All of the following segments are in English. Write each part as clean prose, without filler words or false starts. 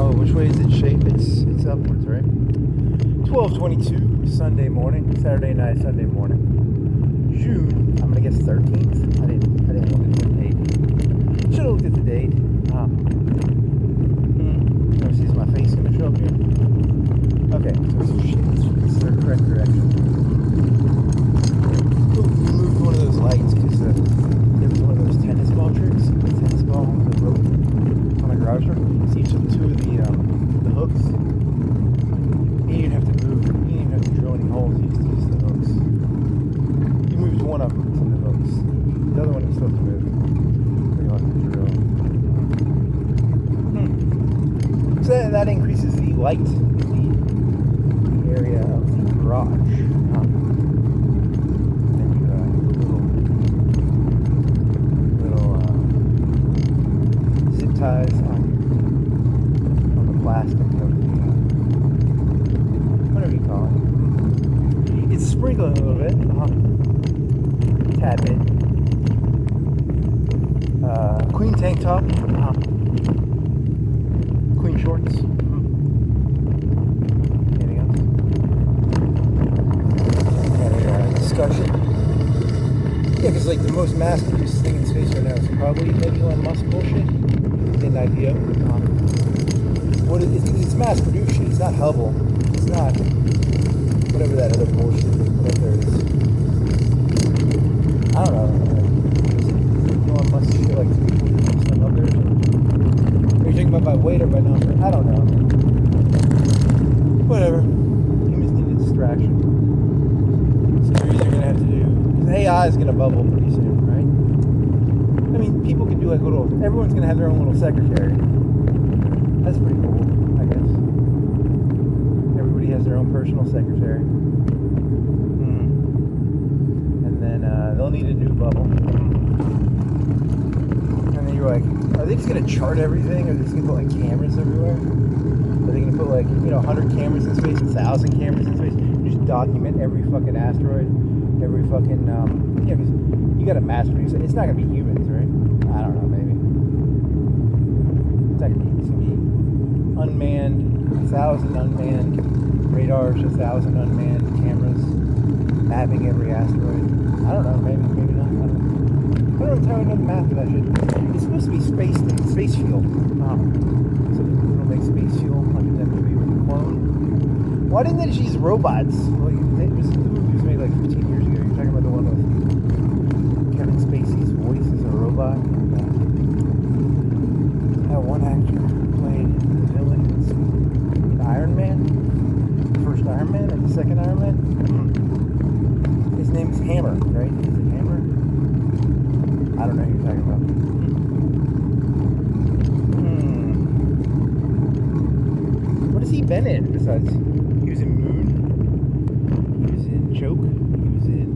Oh, which way is it shaped? It's upwards, right? 12:22 Sunday morning, Saturday night, Sunday morning. June, I'm gonna guess 13th. I didn't look at the date. Should have looked at the date. Let me see, is my face gonna show up here? Okay, so it's the correct direction. Ooh, we moved one of those lights because there was one of those tennis ball tricks. Tennis ball with the rope on a garage door. So you took two of the hooks. You didn't have to move. You didn't even have to drill any holes. You just used the hooks. You moved one of them to the hooks. The other one you still have to move. So you'll have to drill. So that increases the light in the area of the garage. Then you little zip ties on the plastic of the whatever you call it. It's sprinkling a little bit, tad bit. Queen tank top, queen shorts. Anything else? Had a discussion. Yeah, because like the most mass-produced thing in space right now is probably Elon Musk bullshit. Get an idea. It's mass-produced shit. It's not Hubble. It's not whatever that other bullshit they put up there is. I don't know. Is it Elon Musk shit like stuff up there? Are you talking about by weight or by number? I don't know. Whatever. Humans need a distraction. So you're either gonna have to do, because AI is gonna bubble pretty soon, right? I mean, people can do like everyone's gonna have their own little secretary. That's pretty cool, I guess. Everybody has their own personal secretary. And then they'll need a new bubble. And then you're like, are they just going to chart everything? Are they just going to put like cameras everywhere? Are they going to put like, 100 cameras in space, 1,000 cameras in space? Just document every fucking asteroid, every fucking, because you got to mass produce it. It's not going to be humans, right? I don't know, maybe. It's not going to be, unmanned, 1,000 unmanned radars, 1,000 unmanned cameras mapping every asteroid. I don't know, maybe not. I don't know how I know the math of that shit. It's supposed to be space fuel. So it'll make space fuel under them to be able to clone. Why didn't they just use robots? Well, the movie was made like 15 years ago. You're talking about the one with Kevin Spacey's voice as a robot. That one actor played the villain in Iron Man, the first Iron Man and the second Iron Man. His name is Hammer, right? Is it Hammer? I don't know who you're talking about. What has he been in besides? He was in Moon. He was in Choke. He was in.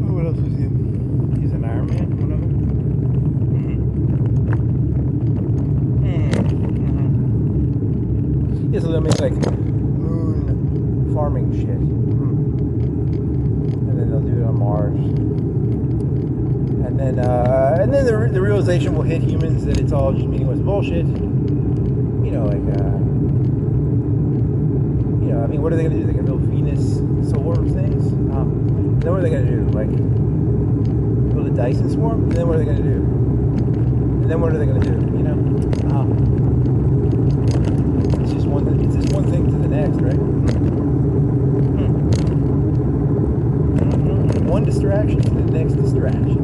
Oh, what else was he in? He was in Iron Man, one of them. Yeah, so they'll make like moon farming shit. And then they'll do it on Mars. And then the realization will hit humans that it's all just meaningless bullshit. I mean, what are they going to do? They're going to build Venus solar things? Then what are they going to do? Like, build a Dyson swarm? And then what are they going to do? And then what are they going to do? It's just one thing to the next, right? One distraction to the next distraction.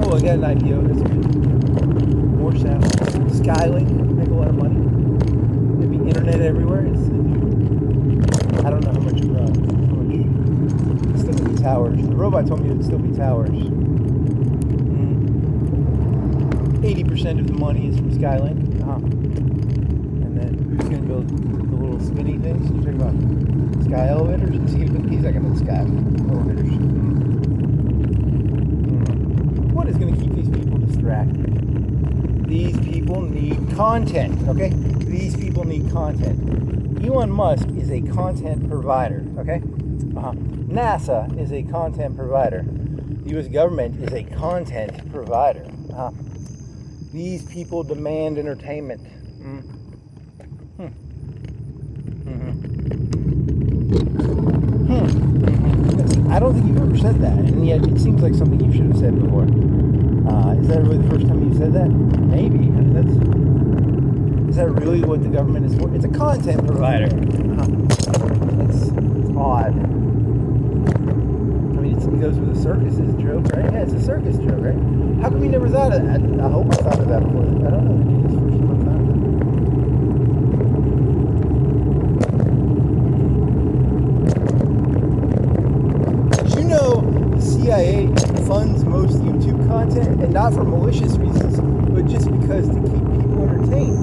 Oh, I got an IPO. That's good. More satellites. Skylink. Make a lot of money. There'd be internet everywhere. I don't know how much. It'd still be towers. The robot told me it'd still be towers. 80% of the money is from Skylink. And then who's going to build the little spinny things? You're talking about sky elevators? He's not going to build sky elevators. What is going to keep these people distracted? These people need content, okay? These people need content. Elon Musk is a content provider, okay? NASA is a content provider. The U.S. government is a content provider. These people demand entertainment. I don't think you've ever said that, and yet it seems like something you should have said before. Is that really the first time you said that? Maybe. I mean, is that really what the government is for? It's a content provider. It's odd. I mean, it goes with a circus's joke, right? Yeah, it's a circus joke, right? How come you never thought of that? I hope I thought of that before. I don't know. Maybe it's the first time I thought of that. Did you know the CIA funds most YouTube content, and not for malicious reasons, but just because to keep people entertained?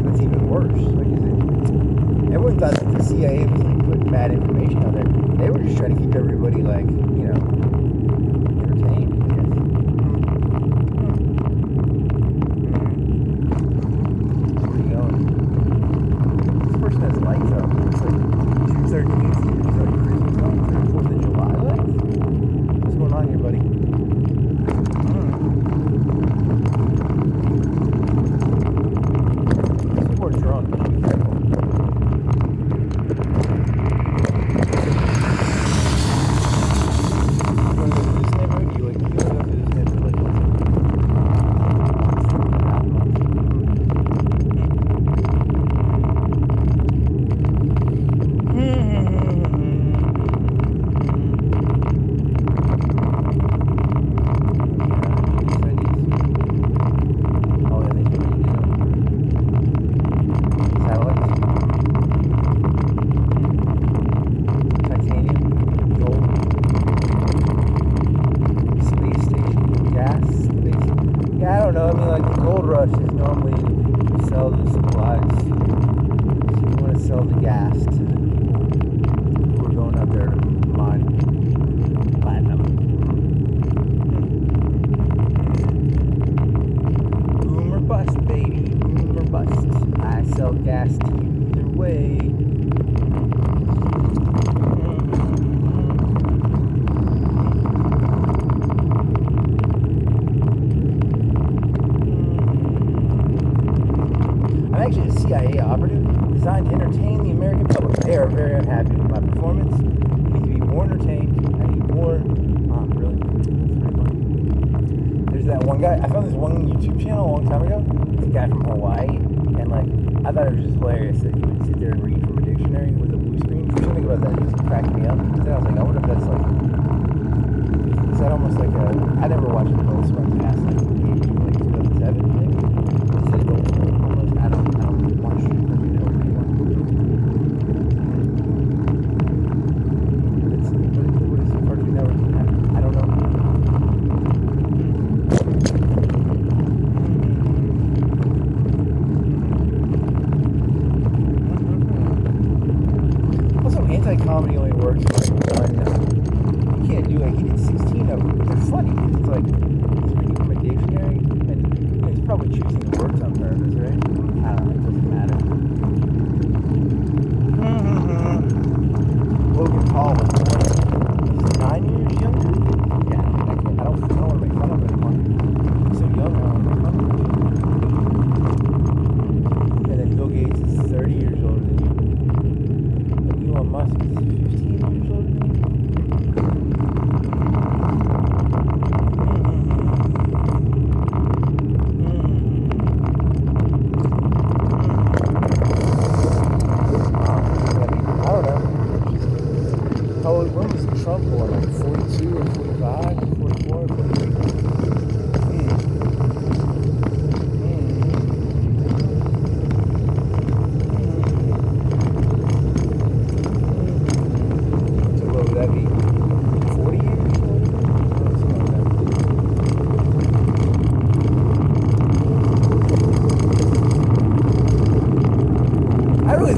That's even worse. Like, everyone thought that the CIA was like putting bad information out there. They were just trying to keep everybody like, entertained, I guess. Where are you going? This person has lights up. It's like 2:13. It's like Christmas lights or 4th of July lights. What's going on here, buddy? People are drunk. Be careful. Designed to entertain the American public. They are very unhappy with my performance. I need to be more entertained. I need more. Really? That's pretty funny. There's that one guy. I found this one YouTube channel a long time ago. It's a guy from Hawaii, and like I thought it was just hilarious that he would sit there and read from a dictionary with a blue screen. Something about that just cracked me up. And I was like, I wonder if that's like. Is that almost like a? I never watched the Bill Swim past like 2007 maybe. Is it almost? I don't watch it. Comedy only works when you can't do it. He did 16 of them, but they're funny. It's like he's reading from a dictionary, and he's probably choosing the words on purpose, right? I don't know. It doesn't matter. Logan Paul was born. He's 9 years younger. Yeah, I don't want to make fun of him anymore. He's so young. I don't want to make fun of him. And then Bill Gates is 30 years older than you. Elon Musk is 15 years older than you. I don't know. How old, when was Trump born? Like 42 or 45 or 44 or 43?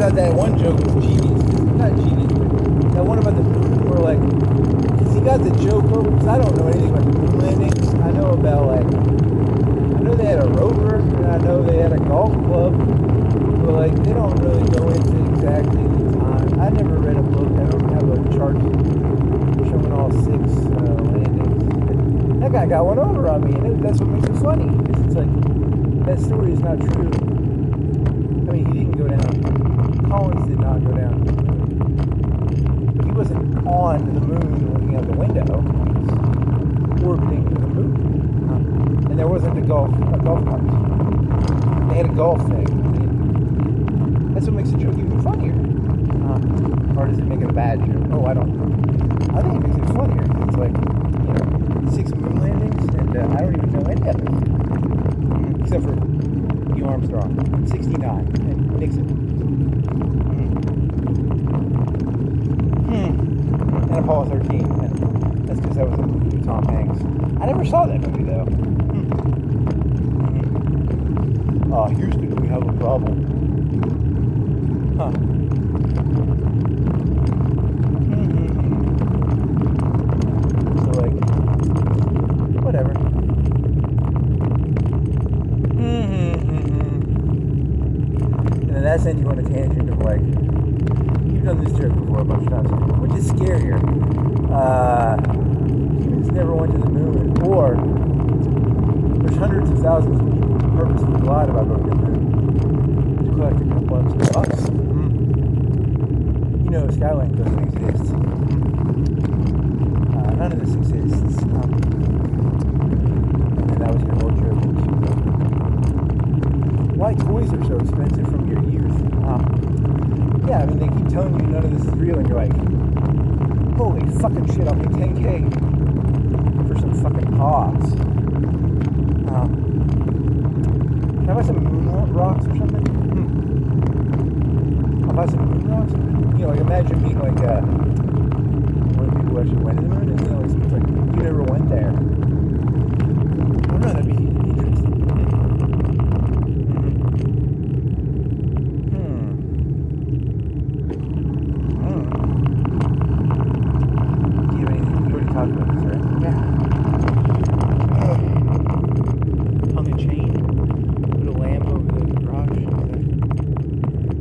That one joke was genius. Not genius, but that one about the moon where like, because he got the joke over, because I don't know anything about the moon landings. I know about like, I know they had a rover, and I know they had a golf club, but like, they don't really go into exactly the time. I never read a book, I don't have a chart all 6 landings. That guy got one over on me, and that's what makes it funny. Because it's like, that story is not true. I mean, he didn't go down. Collins did not go down. He wasn't on the moon looking out the window. He was orbiting the moon. And there wasn't a golf cart. They had a golf thing. That's what makes the joke even funnier. Or does it make it a bad joke? Oh, I don't know. I think it makes it funnier. It's like, 6 moon landings, and I don't even know any of them. Except for Neil Armstrong, 69, and Nixon. And Apollo 13. And that's because that was a movie with Tom Hanks. I never saw that movie, though. Houston, we have a problem. Huh. So, like, whatever. And then that sends you on a tangent of, like, you've done this joke before a bunch of times. Which is scarier? Humans never went to the moon, or there's hundreds of thousands of people who purposely lied about going to the moon to collect a couple bucks. Skylink doesn't exist. None of this exists. And then that was your whole joke. Why toys are so expensive from your youth? Yeah, I mean, they keep telling you none of this is real, and you're like, holy fucking shit, I'll pay $10K for some fucking pods. Can I buy some moon rocks or something? I'll buy some moon rocks? Like, imagine being like one of the people who actually went to the moon, and it's like, you never went there. I don't know, that'd be interesting. Do you have anything? You already talked about this, right? Yeah. Hung a chain, put a lamp over the garage.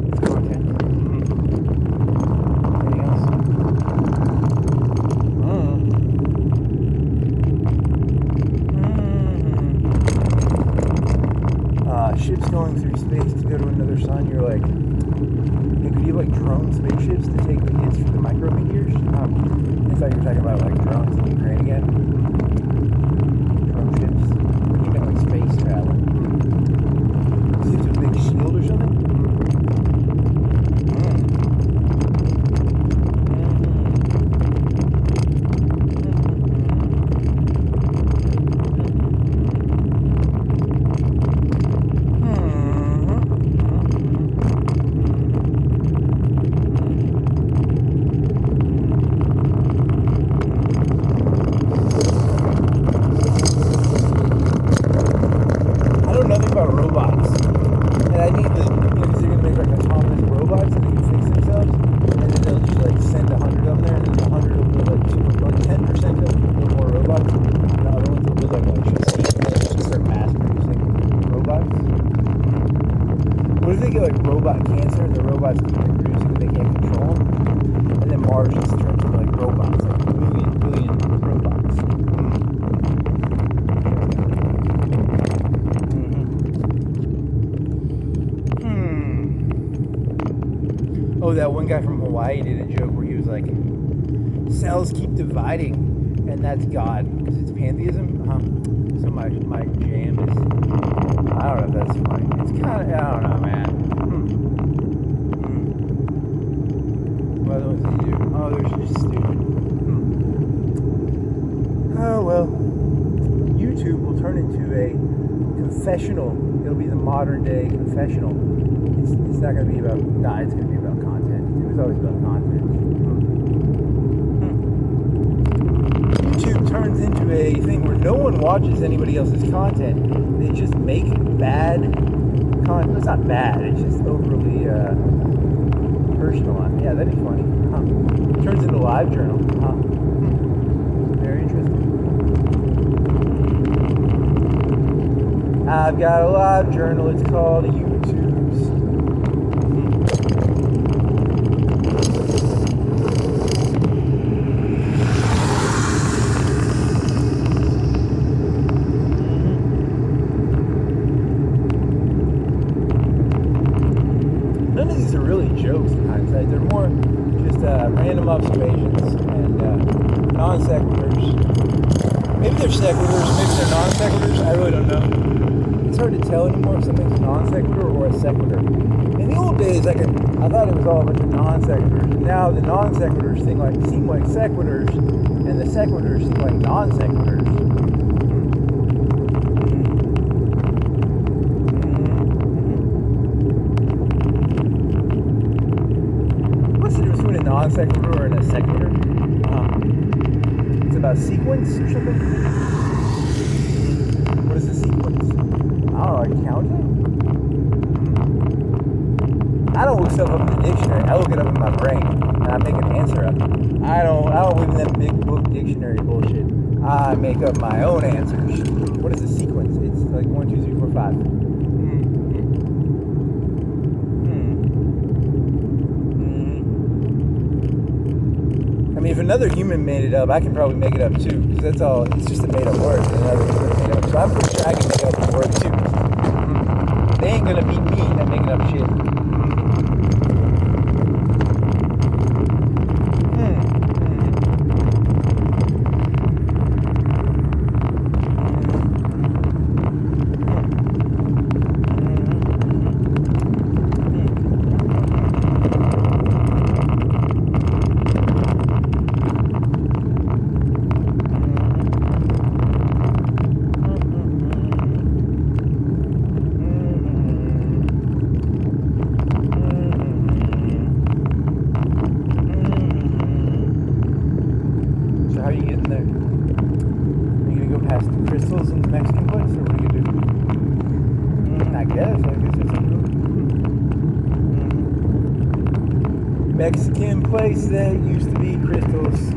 It's content. Ships going through space to go to another sun, you're like, hey, could you have like drone spaceships to take the hits for the micrometeors? I thought you were talking about like drones in Ukraine again. Drone ships. You meant like space travel. Is it a big shield or something? What if they get like robot cancer and the robots keep reproducing and they can't control them? And then Mars just turns into like robots, like a billion robots. Oh, that one guy from Hawaii did a joke where he was like, cells keep dividing, and that's God, because it's pantheism. So my jam is, I don't know if that's funny. It's kind of, I don't know, man. What else did he do? Oh, they're just stupid. Oh, well. YouTube will turn into a confessional. It'll be the modern day confessional. It's not going to be about, it's going to be about content. It was always about content. YouTube turns into a thing where no one watches anybody else's content. They just make bad content. It's not bad, it's just overly personalized. Yeah, that'd be funny. It turns into a live journal. Very interesting. I've got a live journal. It's called YouTube's. occasions. And non sequiturs. Maybe they're sequiturs, maybe they're non sequiturs. I really don't know. It's hard to tell anymore if something's a non sequitur or a sequitur. In the old days, I thought it was all a bunch of non sequiturs. Now the non sequiturs seem like sequiturs, and the sequiturs seem like non sequiturs. What's the difference between a non sequitur and a sequitur? It's about sequence or something. What is a sequence? I don't know, like counting? I don't look stuff up in the dictionary. I look it up in my brain, and I make an answer up. I don't believe in that big book dictionary bullshit. I make up my own answers. What is a sequence? It's like 1, 2, 3, 4, 5. I mean, if another human made it up, I can probably make it up too, because that's all. It's just a made-up word that another human made up. So I'm pretty sure I can make up a word too. They ain't gonna beat me at making up shit. Mexican place that used to be crystals.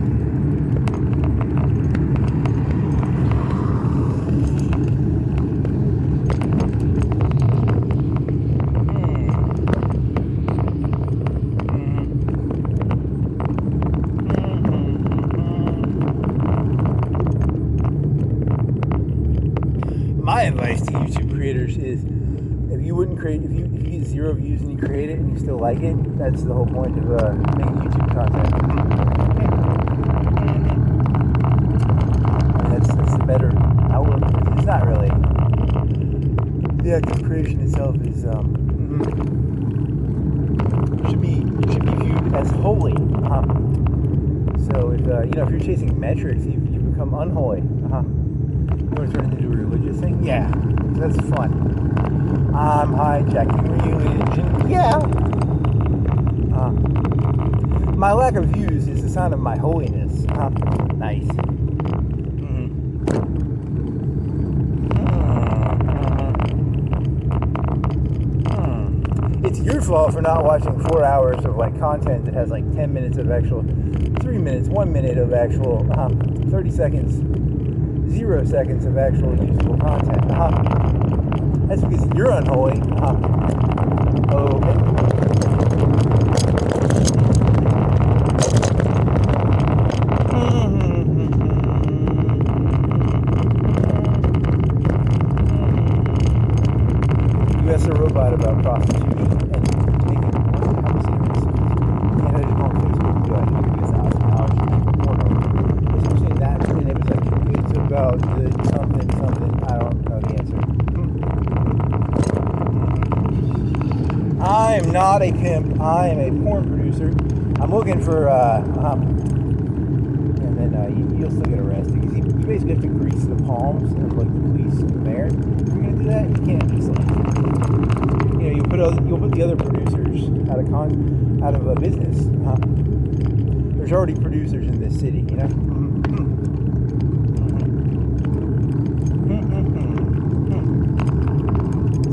My advice to YouTube creators is, if you get 0 views and you create it and you still like it, that's the whole point of making YouTube content. I mean, that's the better outlook. It's not really. The act of creation itself is should be viewed as holy. So if if you're chasing metrics, you become unholy. You want to turn it into a religious thing? Yeah, that's fun. I'm hijacking religion. Yeah. My lack of views is a sign of my holiness. Nice. It's your fault for not watching 4 hours of like content that has like 10 minutes of actual, 3 minutes, 1 minute of actual, 30 seconds, 0 seconds of actual usable content. That's because you're unholy. Okay. You asked a robot about prostitution and making how much it was. You can't just go on Facebook and be like, here's $1,000 for especially that, and it was like, it's about the something. I don't know the answer. I am not a pimp. I am a porn producer. I'm looking for, and then you'll still get arrested because you basically have to grease the palms of like the police and the mayor. If you're gonna do that, you can't just like, you'll put the other producers out of a business. There's already producers in this city, you know.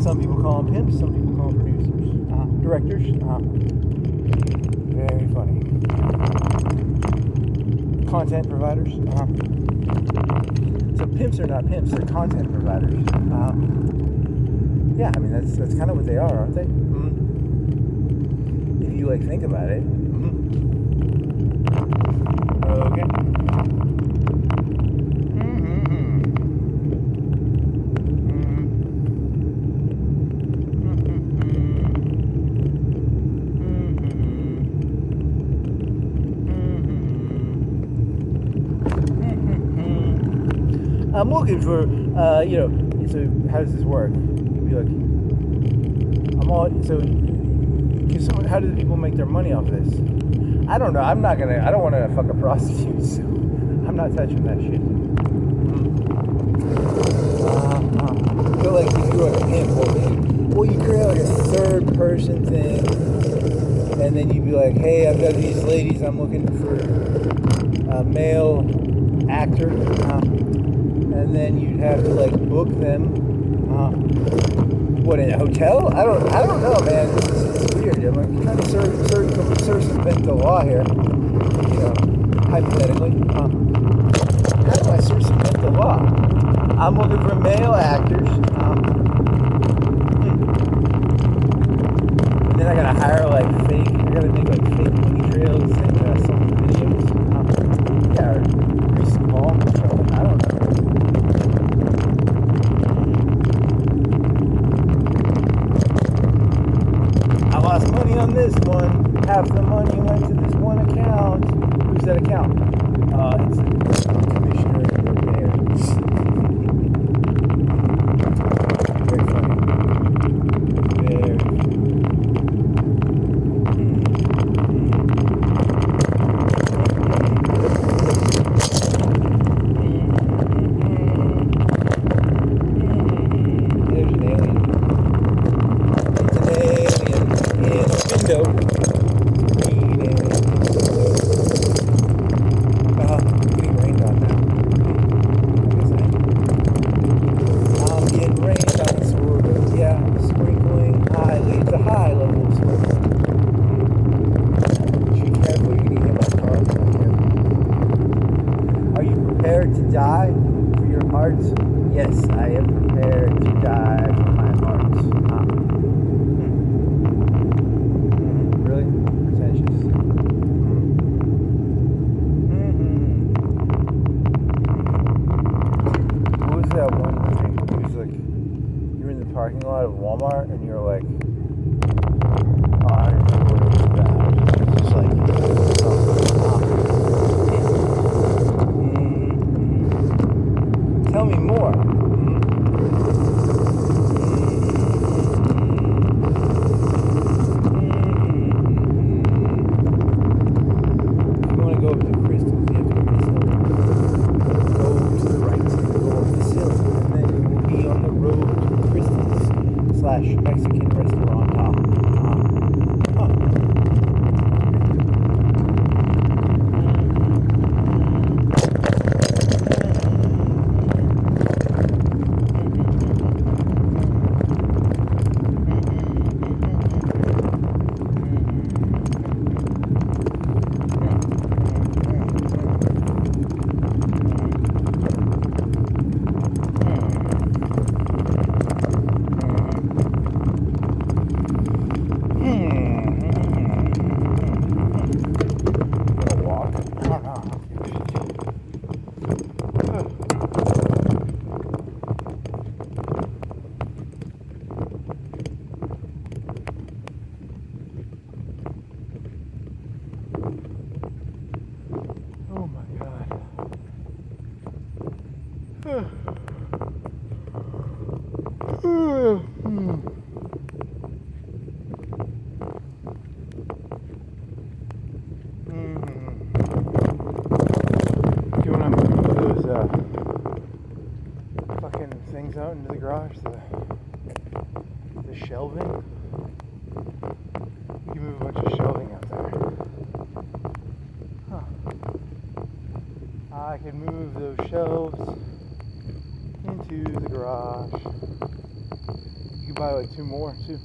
Some people call them pimps. Some people call them producers. Directors. Very funny. Content providers. So pimps are not pimps, they're content providers. Yeah, I mean that's kind of what they are, aren't they? If you like think about it. Okay. I'm looking for, so how does this work? You'd be like, how do the people make their money off this? I don't know. I don't want to fuck a prostitute, so I'm not touching that shit. So like, if you were like a pimp, well, you create like a third person thing, and then you'd be like, hey, I've got these ladies, I'm looking for a male actor, and then you'd have to like book them. What, in a hotel? I don't know, man. It's weird. I'm like trying to circumvent the law here, hypothetically. How do I circumvent the law? I'm looking for male actors. And then I gotta hire like fake. I gotta make like fake money trails and some videos. Yeah, or grease the ball. I don't know. I lost money on this one. Half the money went to this one account. Who's that account? It's the commissioner of repairs. Very funny. Very funny. There's an alien. It's an alien in a window. Green alien. Getting rained on now. I'm getting rained on, sort of. Yeah, sprinkling highly. It's a high level of sprinkling. Be careful, you're gonna hit my car. Are you prepared to die for your hearts? Yes, I am prepared to die for my hearts. Really? Pretentious. What was that one thing? It was like, you were in the parking lot of Walmart and you're like, oh, I don't know what it was about. It's just like, tell me more. If you want to go up to crystals, you have to go this hill. Go to the right, go up this hill, and then you will be on the road to crystals / Mexican restaurant. Oh my God. Do you want to move those fucking things out into the garage? The shelving? You can move a bunch of shelving out there. I can move those shelves into the garage. You can buy like 2 more too.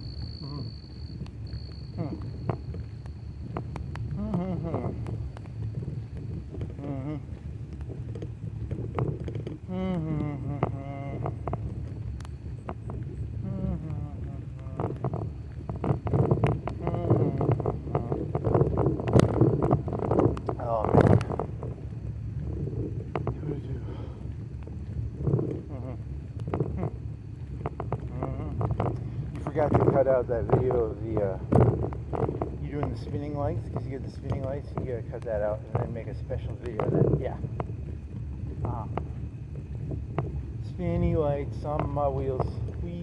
Forgot to cut out that video of you doing the spinning lights, because you get the spinning lights, you gotta cut that out and then make a special video of that. Yeah. Spinny lights on my wheels. Whee.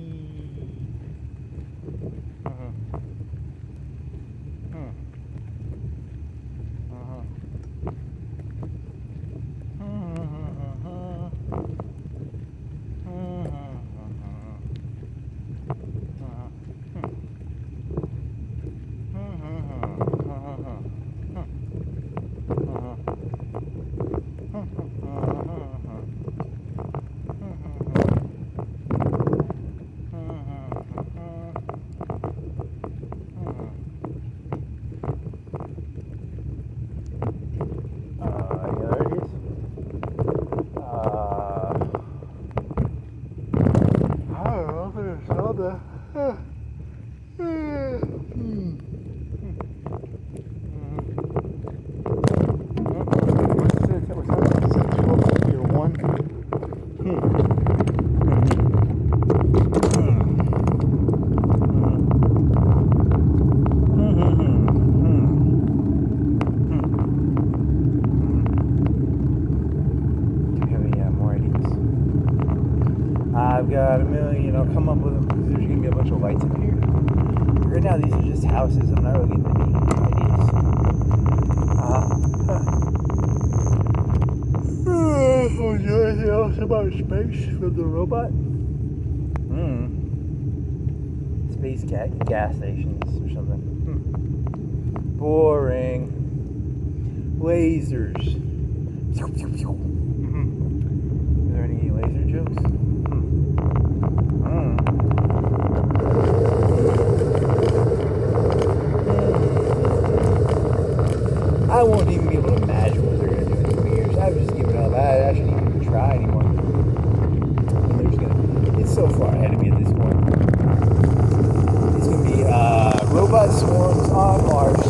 I've got a million. I'll come up with them because there's going to be a bunch of lights up here. Right now, these are just houses. I'm not really getting any ideas. Was there anything else about space with the robot? Space gas stations or something. Boring. Lasers. Are there any laser jokes? I won't even be able to imagine what they're going to do in 2 years. I've just given up. I shouldn't even try anymore. It's so far ahead of me at this point. It's going to be robot swarms on Mars.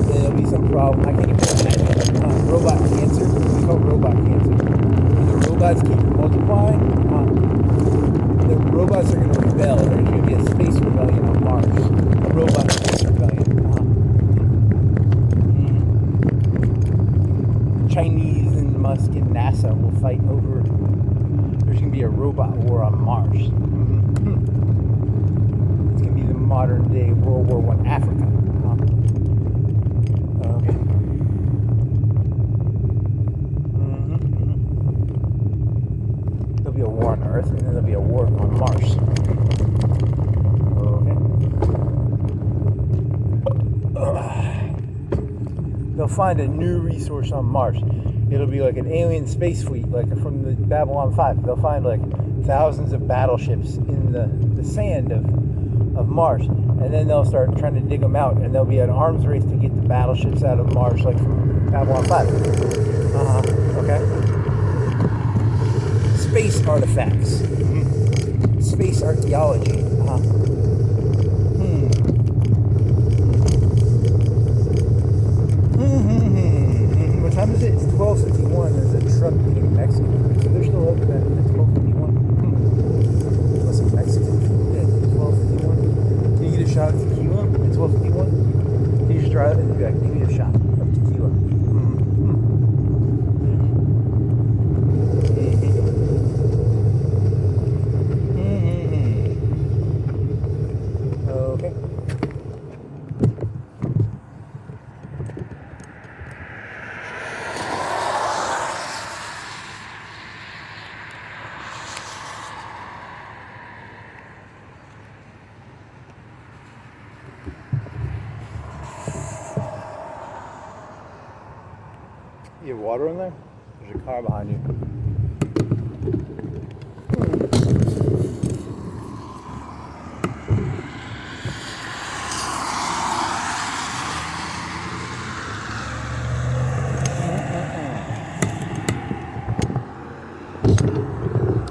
There'll be some problem. I can't even imagine. Robot cancer. We call it robot cancer. When the robots keep multiplying, the robots are going to rebel. There's going to be a space rebellion on Mars. A robot space rebellion. Chinese and Musk and NASA will fight over. There's going to be a robot war on Mars. It's going to be the modern day World War I Africa. Okay. There'll be a war on Earth, and then there'll be a war on Mars. They'll find a new resource on Mars. It'll be like an alien space fleet, like from the Babylon 5. They'll find like thousands of battleships in the sand of Mars. And then they'll start trying to dig them out. And there'll be an arms race to get the battleships out of Mars, like from Babylon 5. Okay? Space artifacts. Space archaeology. What time is it? It's 12:51. There's a truck hitting Mexico. So they're still open at 12:51. Unless it's Mexican. Yeah, 12:51. Can you get a shot of tequila at 12:51? Can you just drive it and be like, give me a shot of tequila? Okay. You have water in there? There's a car behind you.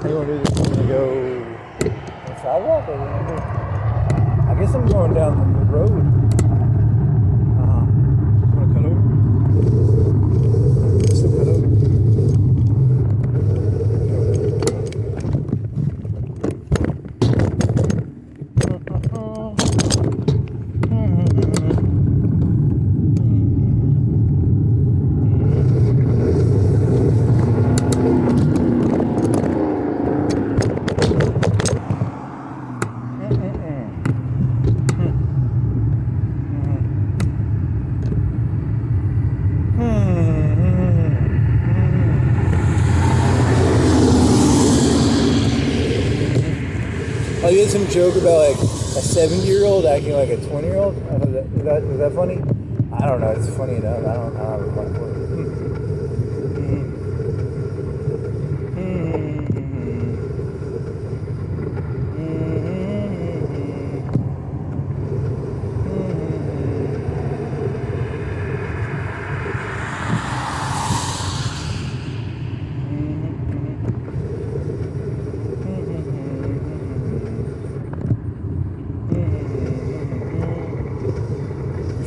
How you want to do this? You want to go on the sidewalk or what do you want to do? I guess I'm going down the road. Want to cut over? Still cut over. made some joke about like a 70-year-old acting like a 20-year-old. Was that funny? I don't know. It's funny enough. I don't have a fun for it.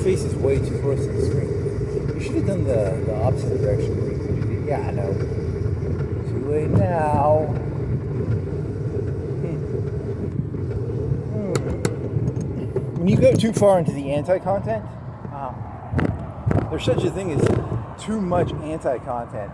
Face is way too close to the screen. You should have done the opposite direction. Yeah, I know. Too late now. When you go too far into the anti-content, there's such a thing as too much anti-content.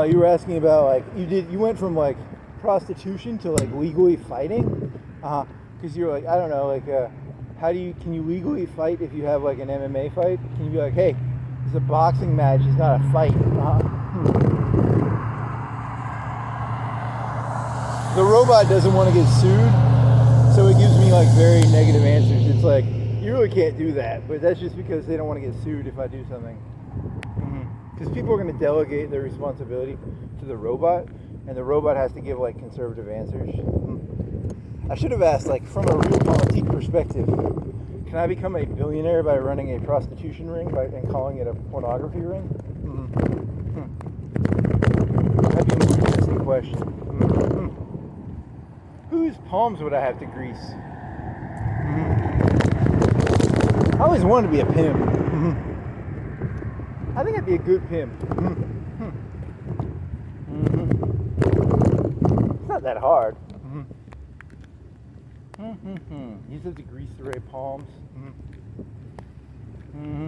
You were asking about like you went from like prostitution to like legally fighting, because you're like, I don't know, like can you legally fight if you have like an MMA fight? Can you be like, hey, it's a boxing match, it's not a fight? The robot doesn't want to get sued, so it gives me like very negative answers. It's like, you really can't do that, but that's just because they don't want to get sued if I do something. Because people are going to delegate their responsibility to the robot, and the robot has to give like conservative answers. I should have asked, like, from a realpolitik perspective, can I become a billionaire by running a prostitution ring and calling it a pornography ring? That'd be a more interesting question. Whose palms would I have to grease? I always wanted to be a pimp. I think I'd be a good pimp. It's not that hard. You just have to grease the right palms.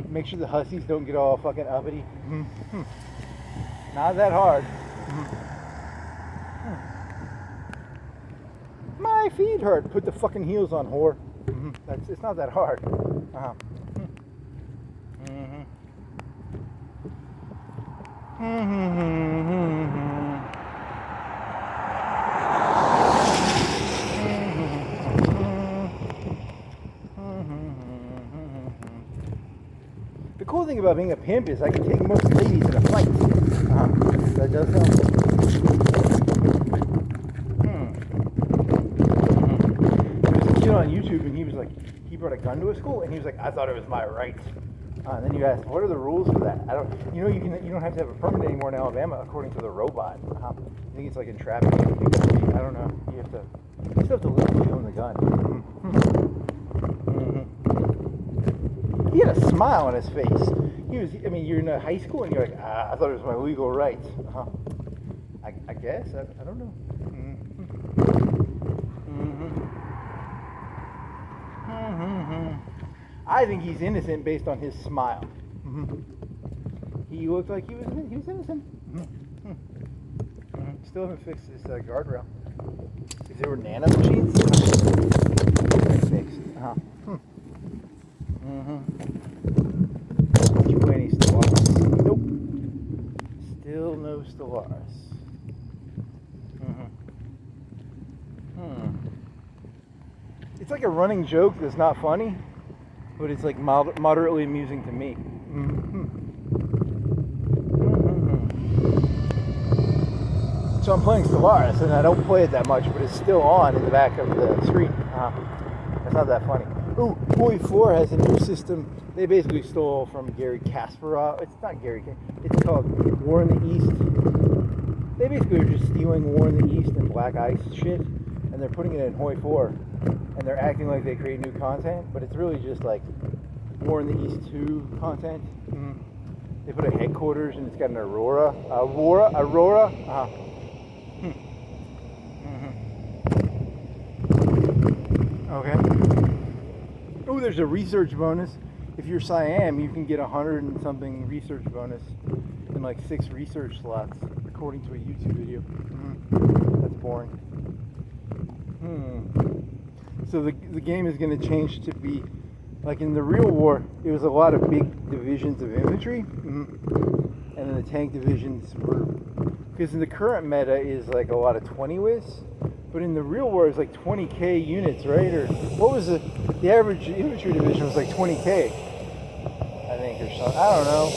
Make sure the hussies don't get all fucking uppity. Not that hard. My feet hurt. Put the fucking heels on, whore. It's not that hard. The cool thing about being a pimp is I can take most ladies in a fight. That does help. There's a kid on YouTube and he was like, he brought a gun to a school and he was like, I thought it was my right. And then you ask, what are the rules for that? You don't have to have a permit anymore in Alabama according to the robot. I think it's like entrapment. I don't know. You still have to legally own the gun. He had a smile on his face. You're in high school and you're like, I thought it was my legal rights. I guess. I don't know. I think he's innocent based on his smile. He looked like he was innocent. Still haven't fixed this guardrail. If there were nano machines, it's fixed. Did you play any Stellaris? Nope. Still no Stellaris. It's like a running joke that's not funny, but it's like moderately amusing to me. So I'm playing Stellaris, and I don't play it that much, but it's still on in the back of the screen. It's not that funny. Ooh, Hoi 4 has a new system. They basically stole from Gary Kasparov. It's not Gary. It's called War in the East. They basically are just stealing War in the East and Black Ice shit, and they're putting it in Hoi 4. And they're acting like they create new content, but it's really just like War in the East 2 content. They put a headquarters, and it's got an Aurora. Okay. Oh, there's a research bonus. If you're Siam, you can get 100 and something research bonus in like 6 research slots. according to a YouTube video. That's boring. So the game is going to change to be like in the real war. It was a lot of big divisions of infantry, and then the tank divisions were, because in the current meta is like a lot of 20 whiz, but in the real war it's like 20k units, right? Or what was the average infantry division was like 20k, I think, or something. I don't know.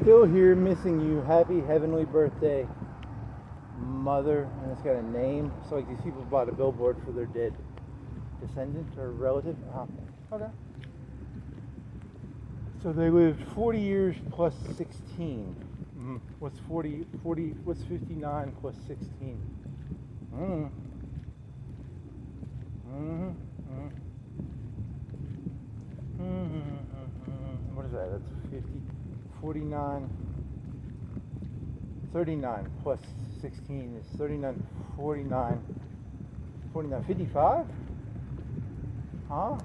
Still here, missing you. Happy heavenly birthday, mother. And it's got a name. So like these people bought a billboard for their dead descendant or relative. Okay. So they lived 40 years plus 16. What's 40? What's 59 plus 16? What is that? That's 50. 49, 39 plus 16 is 39, 49, 55? Huh?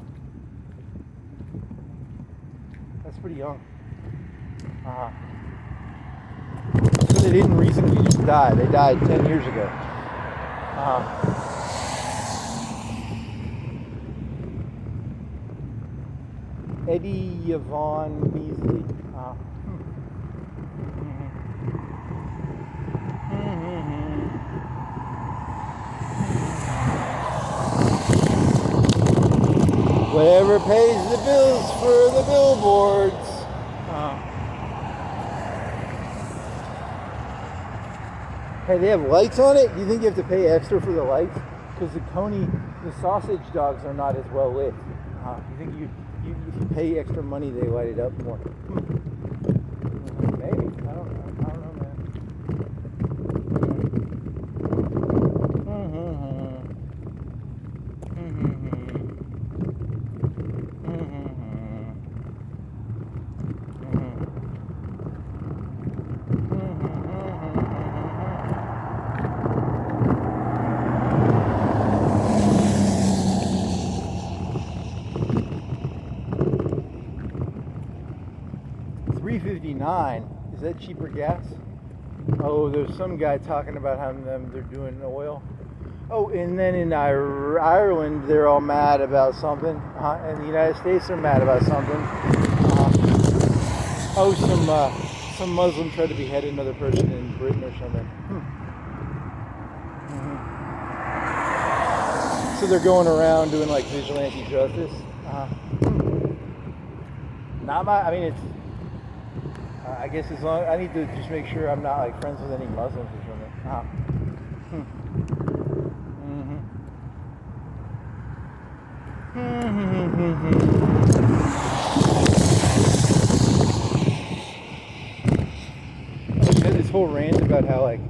That's pretty young. So they didn't recently just die. They died 10 years ago. Eddie Yvonne Beasley. Whatever pays the bills for the billboards. Hey, they have lights on it? Do you think you have to pay extra for the lights? Because the sausage dogs are not as well lit. You think if you pay extra money, they light it up more? Maybe. I don't know, man. $3.59. Is that cheaper gas? Oh, there's some guy talking about how they're doing oil. Oh, and then in Ireland, they're all mad about something. And the United States are mad about something. Some Muslim tried to behead another person in Britain or something. So they're going around doing like vigilante justice. It's. I guess as long I need to just make sure I'm not like friends with any Muslims or something. I had this whole rant about how like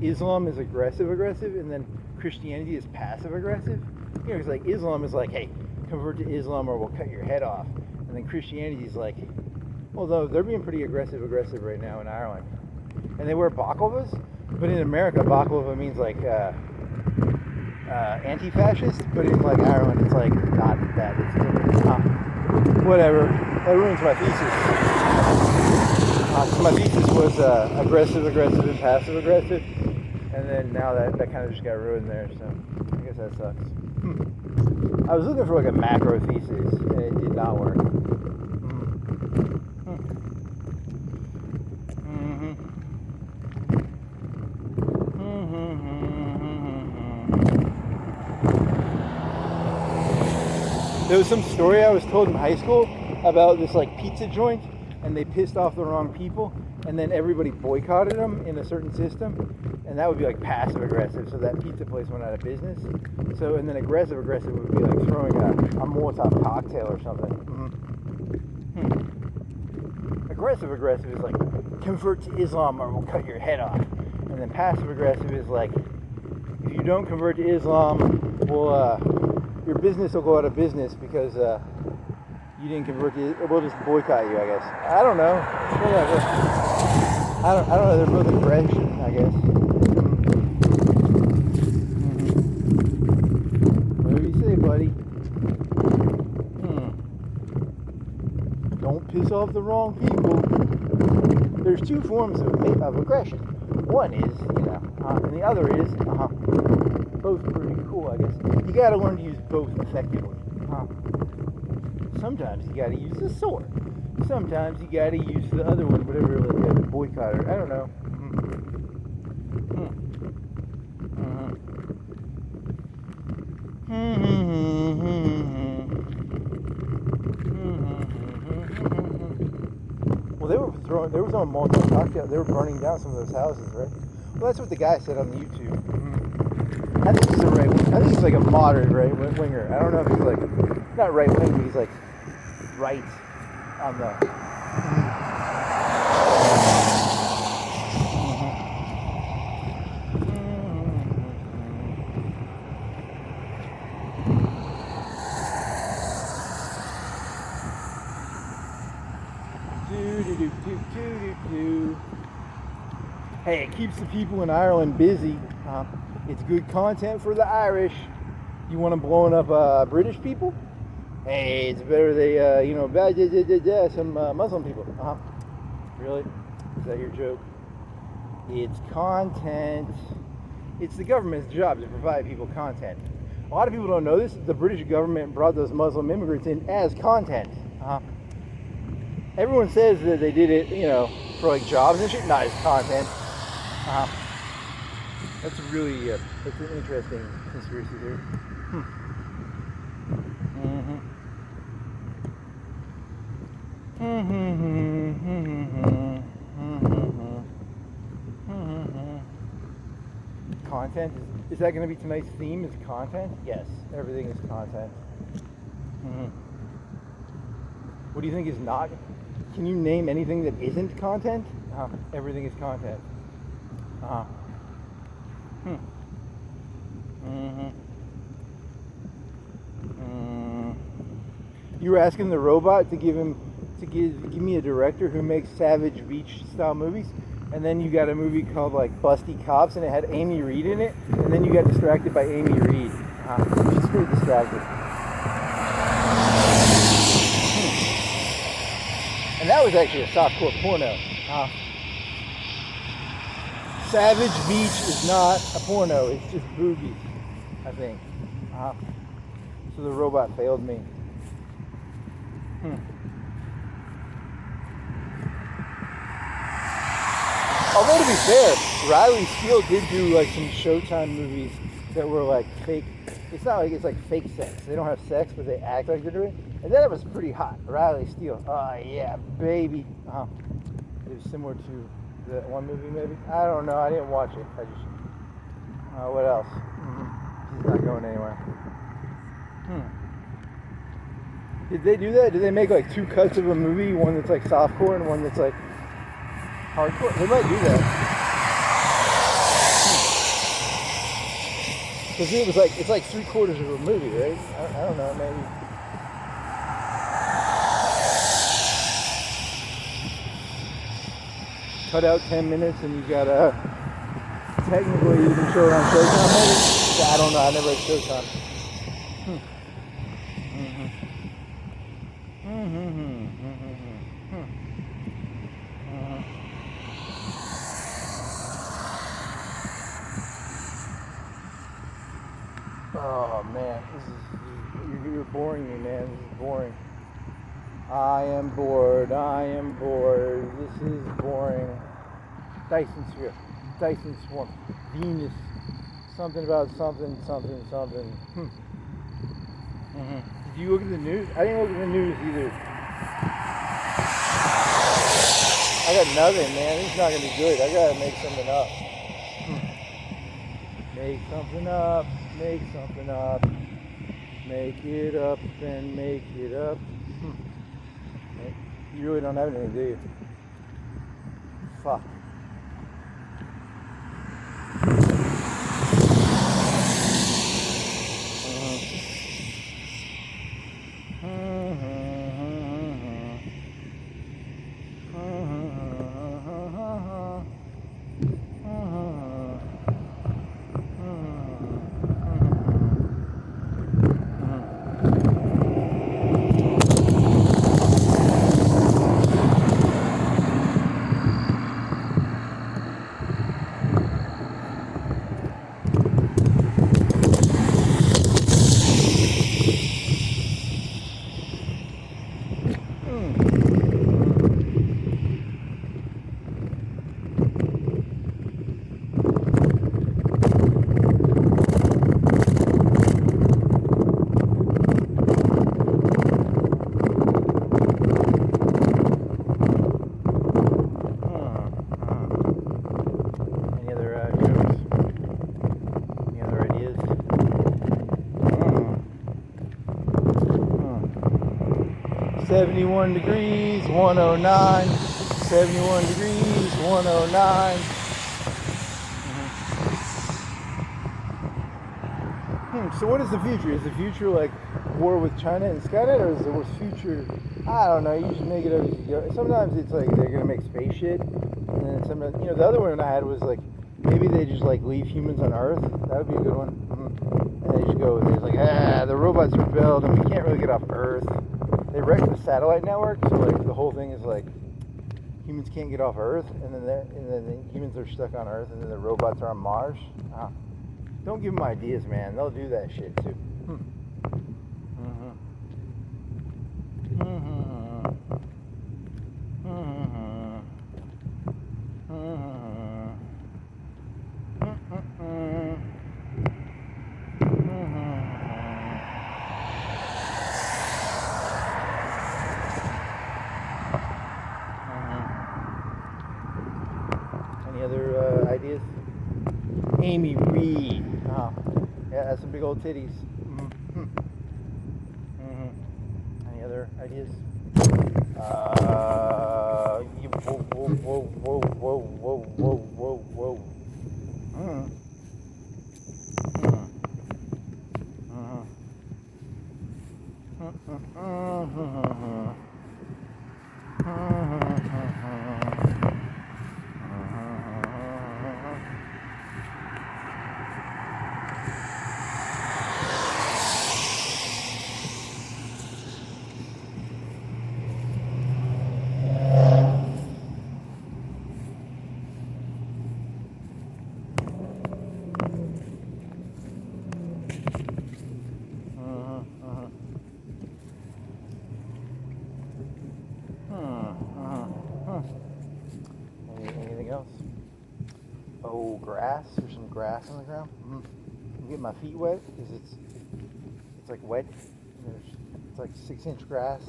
Islam is aggressive, and then Christianity is passive aggressive. You know, it's like Islam is like, hey, convert to Islam or we'll cut your head off, and then Christianity is like, although they're being pretty aggressive right now in Ireland, and they wear baklavas, but in America baklava means like anti-fascist, but in like Ireland it's like not that, it's different. Whatever, that ruins my thesis. So my thesis was aggressive and passive aggressive, and then now that kind of just got ruined there, so I guess that sucks. I was looking for like a macro thesis and it did not work. There was some story I was told in high school about this like pizza joint, and they pissed off the wrong people, and then everybody boycotted them in a certain system, and that would be like passive aggressive. So that pizza place went out of business. So and then aggressive would be like throwing a Molotov cocktail or something. Aggressive is like convert to Islam or we'll cut your head off. And then passive aggressive is like if you don't convert to Islam, your business will go out of business because you didn't convert to. We'll just boycott you, I guess. I don't know. Whatever. I don't know. They're both aggression, I guess. Whatever you say, buddy. Don't piss off the wrong people. There's two forms of aggression. One is, and the other is, both pretty cool, I guess. You gotta learn to use both effectively. Sometimes you gotta use the sword. Sometimes you gotta use the other one, whatever, like a boycotter. I don't know. Well, they were throwing Molotov cocktail. They were burning down some of those houses, right? Well, that's what the guy said on YouTube. I think he's a right winger. I think he's like a moderate right winger. I don't know if he's like not right wing, but he's like right on the. Hey, it keeps the people in Ireland busy. It's good content for the Irish. You want them blowing up British people? Hey, it's better they, some Muslim people. Really? Is that your joke? It's content. It's the government's job to provide people content. A lot of people don't know this. The British government brought those Muslim immigrants in as content. Everyone says that they did it, for like jobs and shit, not as content. That's really, that's an interesting conspiracy theory. Content? Is that going to be tonight's theme? Is content? Yes, everything is content. What do you think is not? Can you name anything that isn't content? Everything is content. You were asking the robot to give me a director who makes Savage Beach style movies, and then you got a movie called like Busty Cops, and it had Amy Reed in it, and then you got distracted by Amy Reed. She's pretty distracted. And that was actually a softcore porno. Savage Beach is not a porno, it's just boobies, I think. So the robot failed me. Although to be fair, Riley Steele did do like some Showtime movies that were like fake. It's not like it's like fake sex. They don't have sex, but they act like they're doing it. And that was pretty hot. Riley Steele. Oh yeah, baby. It was similar to that one movie, maybe. I don't know. I didn't watch it. I just. What else? She's not going anywhere. Did they do that? Did they make like two cuts of a movie? One that's like softcore and one that's like hardcore? They might do that. Because it was like, it's like 3/4 of a movie, right? I don't know, maybe. Cut out 10 minutes and you gotta, technically you can show it on Showtime, maybe? I don't know, I never had Showtime. Oh man, you're boring me, man. This is boring. I am bored. This is boring. Dyson sphere, Dyson swarm, Venus, something about something. Did you look at the news? I didn't look at the news either. I got nothing, man. It's not gonna be good. I gotta make something up. Make something up. Make something up. Make it up and make it up. You really don't have anything, do you? Fuck. Any other jokes? Any other ideas? 71 degrees, 109. 71 degrees, 109. So what is the future? Is the future like war with China and Skynet, or is the future, I don't know, you just make it up as you go. Sometimes it's like they're gonna make space shit, and then sometimes, you know, the other one I had was like, maybe they just like leave humans on Earth. That would be a good one. And they just go, they're like, the robots rebelled and we can't really get off Earth. They wrecked the satellite network, so like the whole thing is like, humans can't get off Earth, and then the humans are stuck on Earth, and then the robots are on Mars. Don't give them ideas, man. They'll do that shit too. Any other ideas? Amy Reed. Yeah, that's some big old titties. Any other ideas? Whoa. Anything else? Oh, grass. There's some grass on the ground. I'm getting my feet wet because it's like wet. It's like 6-inch grass,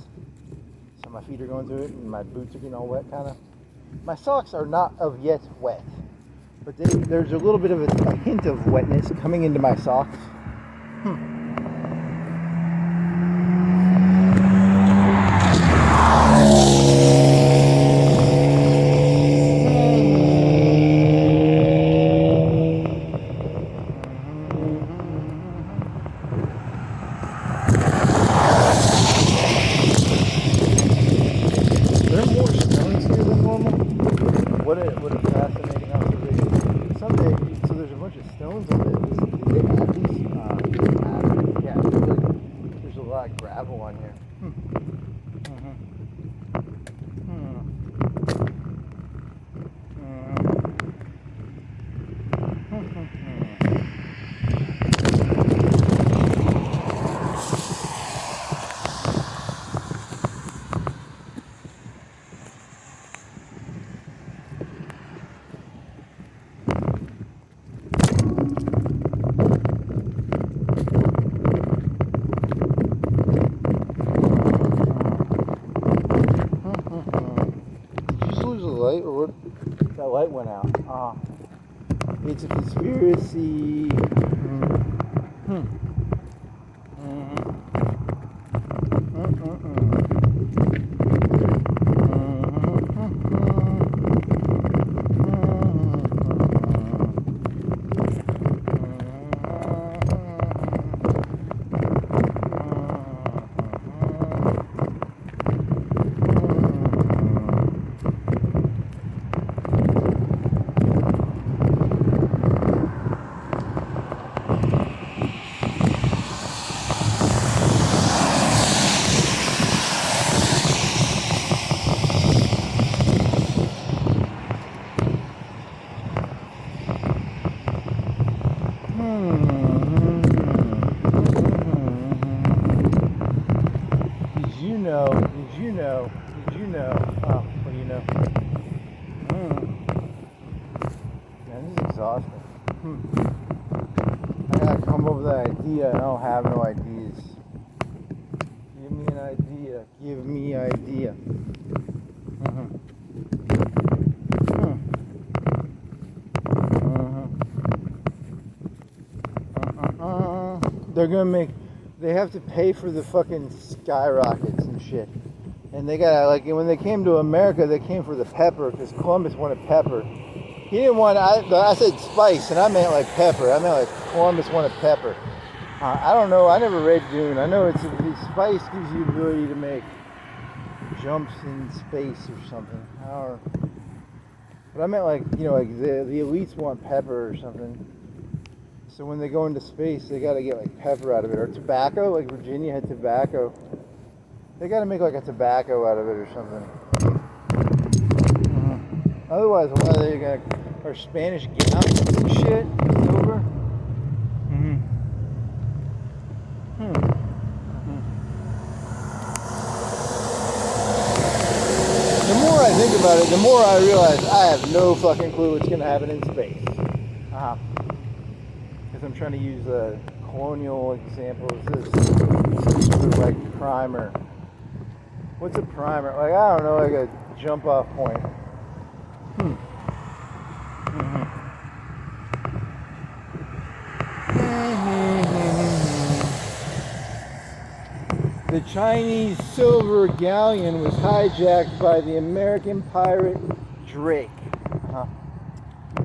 so my feet are going through it, and my boots are getting all wet, kind of. My socks are not of yet wet, but there's a little bit of a hint of wetness coming into my socks. What a fascinating observation. Someday, so there's a bunch of stones on this. Did they add these? went out. It's a conspiracy. Did you know, oh, what do you know? Man, this is exhausting. I gotta come up with an idea, and I don't have no ideas. Give me an idea, give me an idea. They're gonna they have to pay for the fucking skyrockets and shit. And they got, like, when they came to America, they came for the pepper, because Columbus wanted pepper. He didn't want, I said spice, and I meant like pepper. I meant like Columbus wanted pepper. I don't know, I never read Dune. I know spice gives you the ability to make jumps in space or something. I don't know. But I meant like, you know, like the elites want pepper or something. So when they go into space, they gotta get like pepper out of it. Or tobacco, like Virginia had tobacco. They gotta make like a tobacco out of it or something. Otherwise, why are they gonna, or Spanish gallons and shit, silver? The more I think about it, the more I realize I have no fucking clue what's gonna happen in space. Because I'm trying to use a colonial example. This sort of like primer. What's a primer? Like, I don't know, like a jump off point. The Chinese silver galleon was hijacked by the American pirate Drake.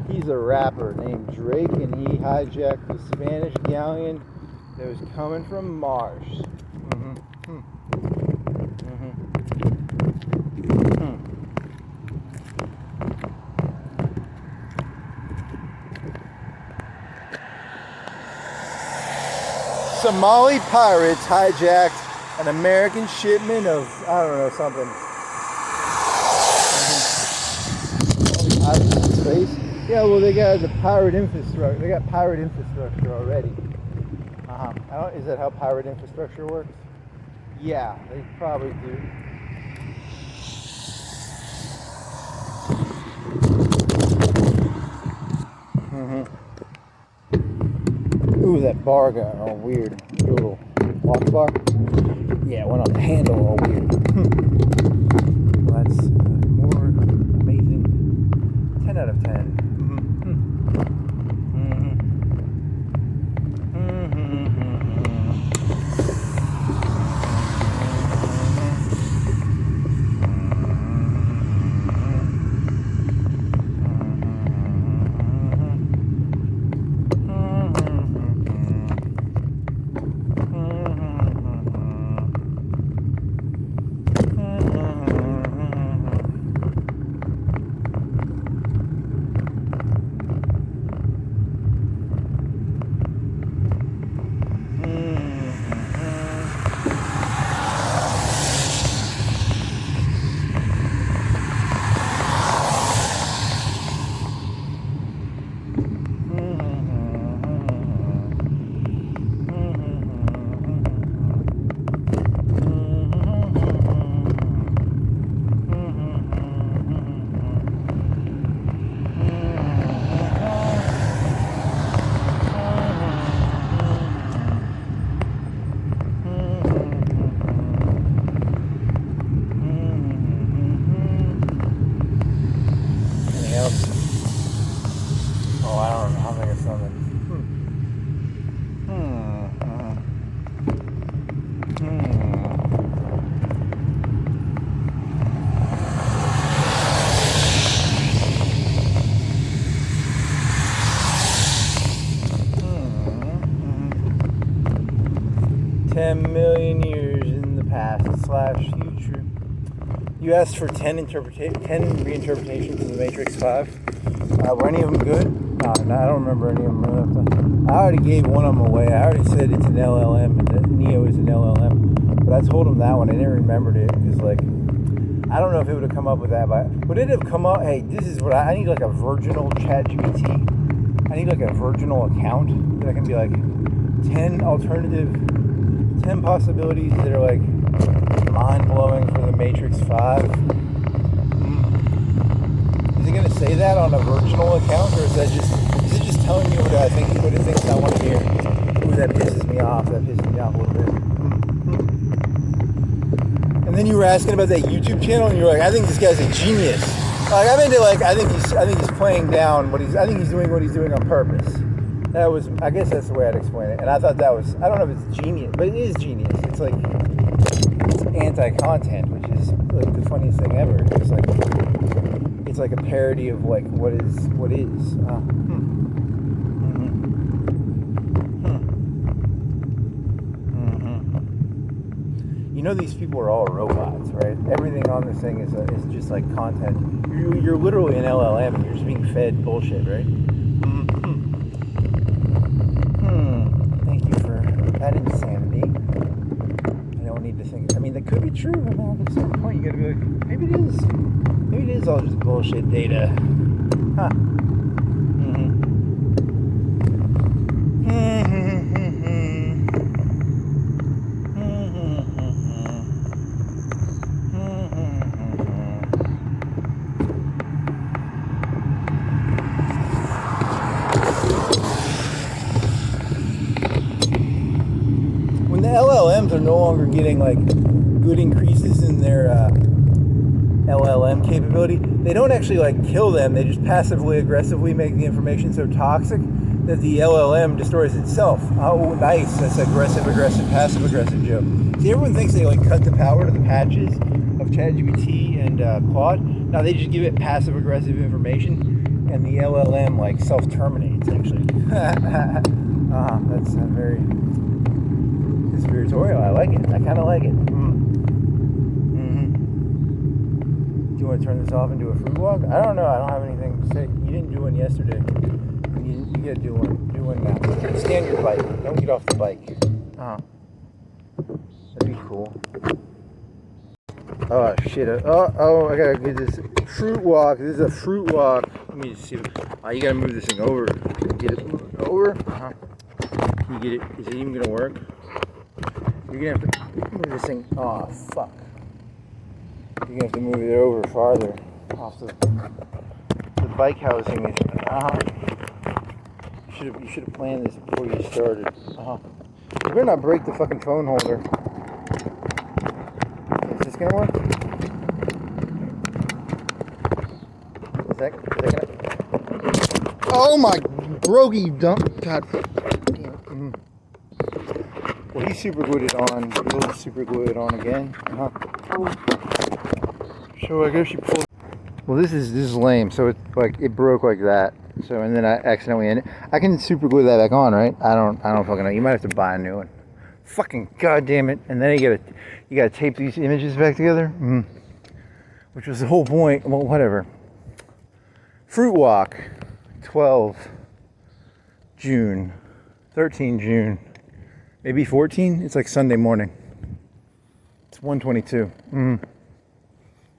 He's a rapper named Drake, and he hijacked the Spanish galleon that was coming from Mars. Somali pirates hijacked an American shipment of, I don't know, something. Out of space? Yeah, well, they got the pirate infrastructure. They got pirate infrastructure already. Is that how pirate infrastructure works? Yeah, they probably do. Ooh, that bar got all weird. Your little walk bar? Yeah, it went on the handle all weird. Well, that's more amazing. 10 out of 10. 10 million years in the past / future. You asked for 10 reinterpretations of the Matrix 5. Were any of them good? No, I don't remember any of them. I already gave one of them away. I already said it's an LLM and that Neo is an LLM. But I told him that one. I never remembered it because, like, I don't know if it would have come up with that. But would it have come up? Hey, this is what I need, like a virginal ChatGPT. I need like a virginal account that I can be like 10 possibilities that are like mind-blowing for the Matrix 5. Is it going to say that on a virginal account, or is it just telling you what it thinks I want to hear? Ooh, that pisses me off. That pisses me off a little bit. And then you were asking about that YouTube channel, and you were like, I think this guy's a genius. Like, I think he's playing down I think he's doing what he's doing on purpose. I guess that's the way I'd explain it. And I thought that was, I don't know if it's genius, but it is genius. It's like, it's anti-content, which is like the funniest thing ever. It's like a parody of like what is. You know, these people are all robots, right? Everything on this thing is just like content. You're literally an LLM, and you're just being fed bullshit, right? Thank you for that insanity. I don't need to think. I mean, that could be true, but at some point you gotta be like, maybe it is. Maybe it is all just bullshit data. Huh. LLMs are no longer getting like good increases in their LLM capability. They don't actually like kill them. They just passively aggressively make the information so toxic that the LLM destroys itself. Oh, nice. That's passive aggressive joke. See, everyone thinks they like cut the power to the patches of ChatGPT and Claude. Now they just give it passive aggressive information, and the LLM like self-terminates actually. That's very conspiratorial. I like it. I kind of like it. Do you want to turn this off and do a fruit walk? I don't know. I don't have anything to say. You didn't do one yesterday. You got to do one. Do one now. Stay on your bike. Don't get off the bike. That'd be cool. Oh shit. I gotta get this fruit walk. This is a fruit walk. Let me just see. You gotta move this thing over. Get it moved over. Can you get it? Is it even gonna work? You're gonna have to move this thing. Oh fuck. You're gonna have to move it over farther off the bike housing. You should have planned this before you started. You better not break the fucking phone holder. Is this gonna work? Is that gonna? Oh my brogey, you dump. God damn it. Well, he super glued it on. We'll super glue it on again. So I guess you pulled. Well, this is lame. So it's like it broke like that. So and then I accidentally I can super glue that back on, right? I don't fucking know. You might have to buy a new one. Fucking goddamn it! And then you gotta tape these images back together. Which was the whole point. Well, whatever. Fruit walk, 12 June, 13 June. Maybe 14? It's like Sunday morning. It's 1:22.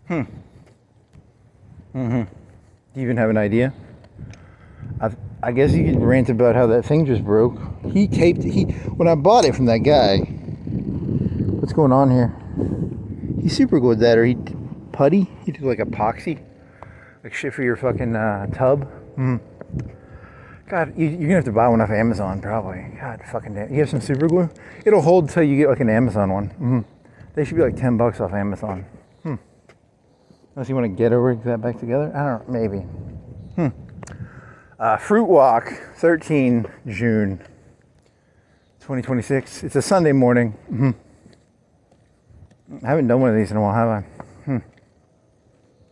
Do you even have an idea? I guess you could rant about how that thing just broke. When I bought it from that guy. What's going on here? He super glued that, or he putty? He did like epoxy? Like shit for your fucking tub? God, you're gonna have to buy one off Amazon probably. God fucking damn. You have some super glue? It'll hold till you get like an Amazon one. They should be like $10 off Amazon. Unless you want to get that back together? I don't know, maybe. Fruit walk, 13 June 2026. It's a Sunday morning. I haven't done one of these in a while, have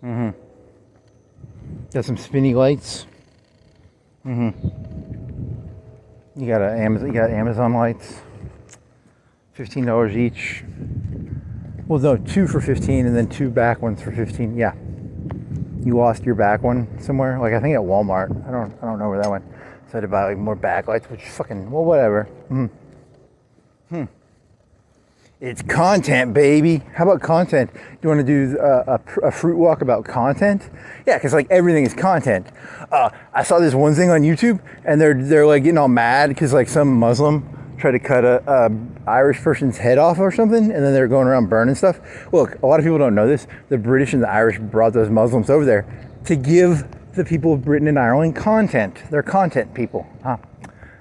I? Got some spinny lights. You got Amazon lights. $15 each. Well, no, 2 for 15 and then 2 back ones for 15. Yeah. You lost your back one somewhere, like I think at Walmart. I don't know where that went. So I had to buy like more backlights, which fucking, well, whatever. It's content, baby. How about content? Do you want to do a fruit walk about content? Yeah, because like everything is content. I saw this one thing on YouTube, and they're like getting all mad because like some Muslim tried to cut a Irish person's head off or something, and then they're going around burning stuff. Look, a lot of people don't know this. The British and the Irish brought those Muslims over there to give the people of Britain and Ireland content. They're content people.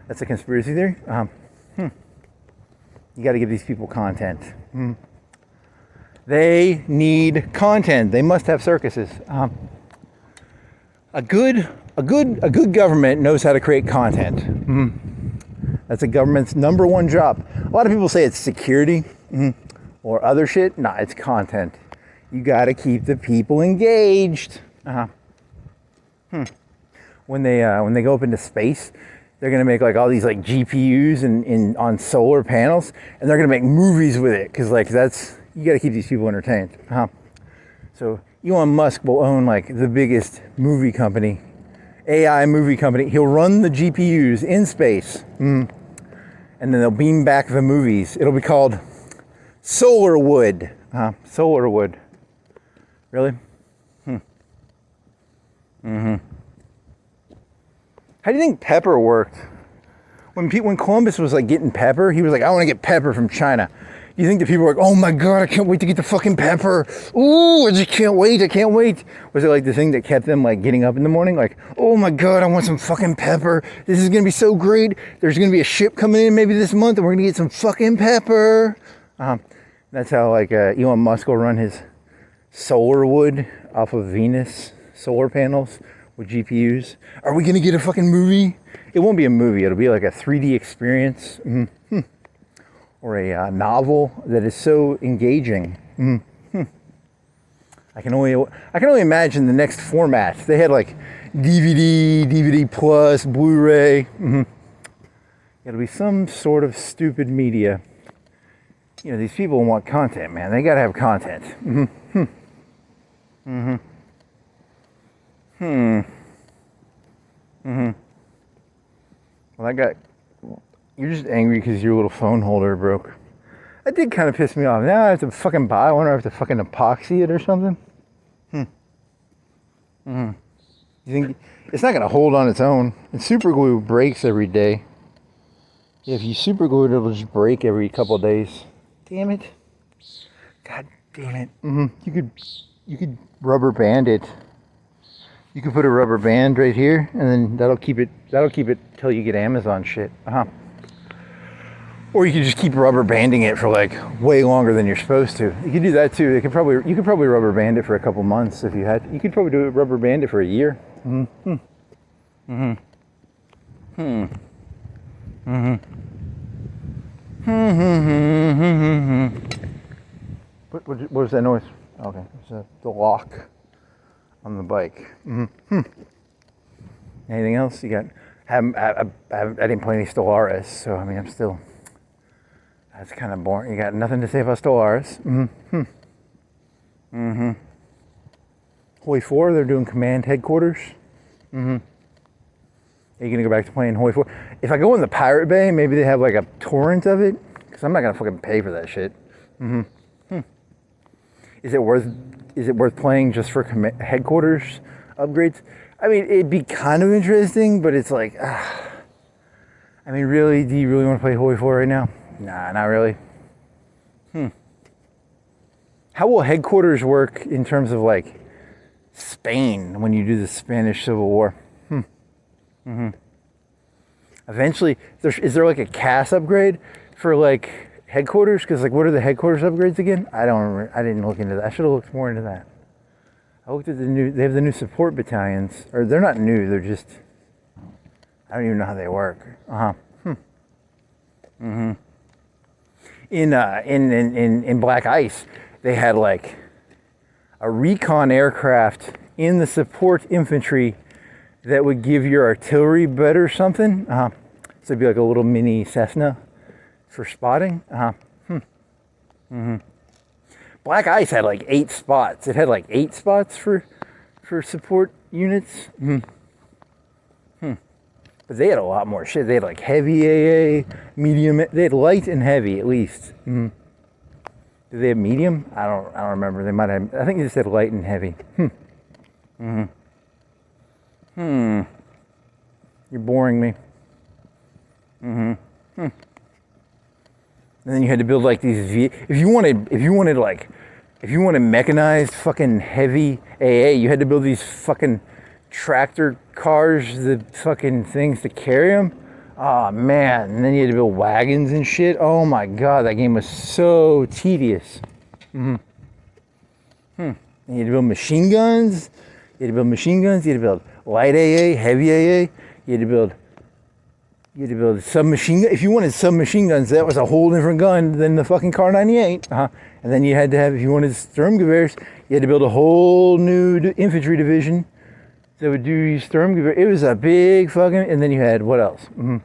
That's a conspiracy theory. You got to give these people content. They need content. They must have circuses. A good government knows how to create content. That's a government's number one job. A lot of people say it's security or other shit. Nah, it's content. You got to keep the people engaged. When they go up into space, they're gonna make like all these like GPUs and on solar panels, and they're gonna make movies with it because like you got to keep these people entertained. So Elon Musk will own like the biggest movie company, AI movie company. He'll run the GPUs in space, and then they'll beam back the movies. It'll be called Solarwood. Solarwood. Really? How do you think pepper worked? When Columbus was like getting pepper, he was like, I want to get pepper from China. Do you think the people were like, oh my God, I can't wait to get the fucking pepper. Ooh, I just can't wait, I can't wait. Was it like the thing that kept them like getting up in the morning? Like, oh my God, I want some fucking pepper. This is going to be so great. There's going to be a ship coming in maybe this month and we're going to get some fucking pepper. That's how like Elon Musk will run his Solarwood off of Venus solar panels with GPUs. Are we gonna get a fucking movie? It won't be a movie. It'll be like a 3D experience, or a novel that is so engaging. I can only imagine the next format. They had like DVD plus, Blu-ray. It'll be some sort of stupid media. You know, these people want content, man. They gotta have content. Well, you're just angry because your little phone holder broke. That did kind of piss me off. Now I have to fucking buy one, or I have to fucking epoxy it or something. You think it's not gonna hold on its own? And super glue breaks every day. If you super glue it, it'll just break every couple of days. Damn it. God damn it. You could rubber band it. You can put a rubber band right here, and then that'll keep it till you get Amazon shit. Or you could just keep rubber banding it for like way longer than you're supposed to. You could do that too. You could probably rubber band it for a couple months if you had. You could probably do it rubber band it for a year. What was that noise? Okay, it's the lock on the bike. Anything else? You got? I didn't play any Stellaris, so I mean, that's kind of boring. You got nothing to say about Stellaris. Hoi 4, they're doing command headquarters. Are you gonna go back to playing Hoi 4? If I go in the Pirate Bay, maybe they have like a torrent of it, because I'm not gonna fucking pay for that shit. Is it worth playing just for headquarters upgrades? I mean, it'd be kind of interesting, but it's like, I mean, really, do you really want to play Hoi 4 right now? Nah, not really. How will headquarters work in terms of like Spain when you do the Spanish Civil War? Eventually, is there like a CAS upgrade for like headquarters? Because like, what are the headquarters upgrades again? I don't remember. I didn't look into that. I should have looked more into that. I looked at they have the new support battalions, or they're not new. They're just, I don't even know how they work. In Black Ice, they had like a recon aircraft in the support infantry that would give your artillery better something. So it'd be like a little mini Cessna for spotting. Black Ice had like 8 spots. It had like 8 spots for support units. But they had a lot more shit. They had like heavy AA, medium. They had light and heavy at least. Did they have medium? I don't remember. They might have. I think they just had light and heavy. You're boring me. And then you had to build like these if you wanted mechanized fucking heavy AA, you had to build these fucking tractor cars, the fucking things to carry them. Oh man, and then you had to build wagons and shit. Oh my god, that game was so tedious. And you had to build machine guns. You had to build light AA, heavy AA. You had to build submachine gun. If you wanted submachine guns, that was a whole different gun than the fucking Car 98. And then you had to have, if you wanted Sturmgewehrs, you had to build a whole new infantry division that would do these Sturmgewehr. It was a big fucking, and then you had, what else? You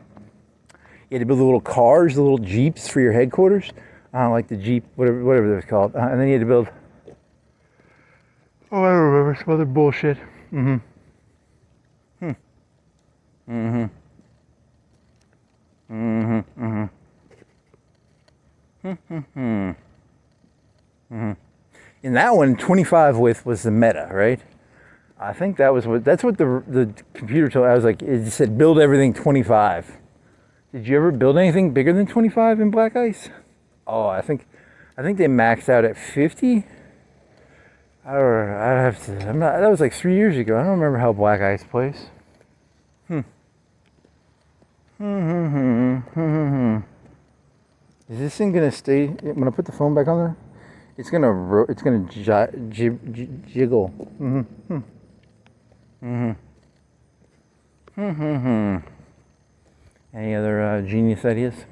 had to build the little cars, the little Jeeps for your headquarters. Like the Jeep, whatever they're called. And then you had to build, I don't remember, some other bullshit. In that one, 25 width was the meta, right? I think that's what the computer told. I was like, it said build everything 25. Did you ever build anything bigger than 25 in Black Ice? Oh, I think they maxed out at 50. That was like 3 years ago. I don't remember how Black Ice plays. Is this thing gonna stay? When I put the phone back on there, it's gonna jiggle. Any other genius ideas?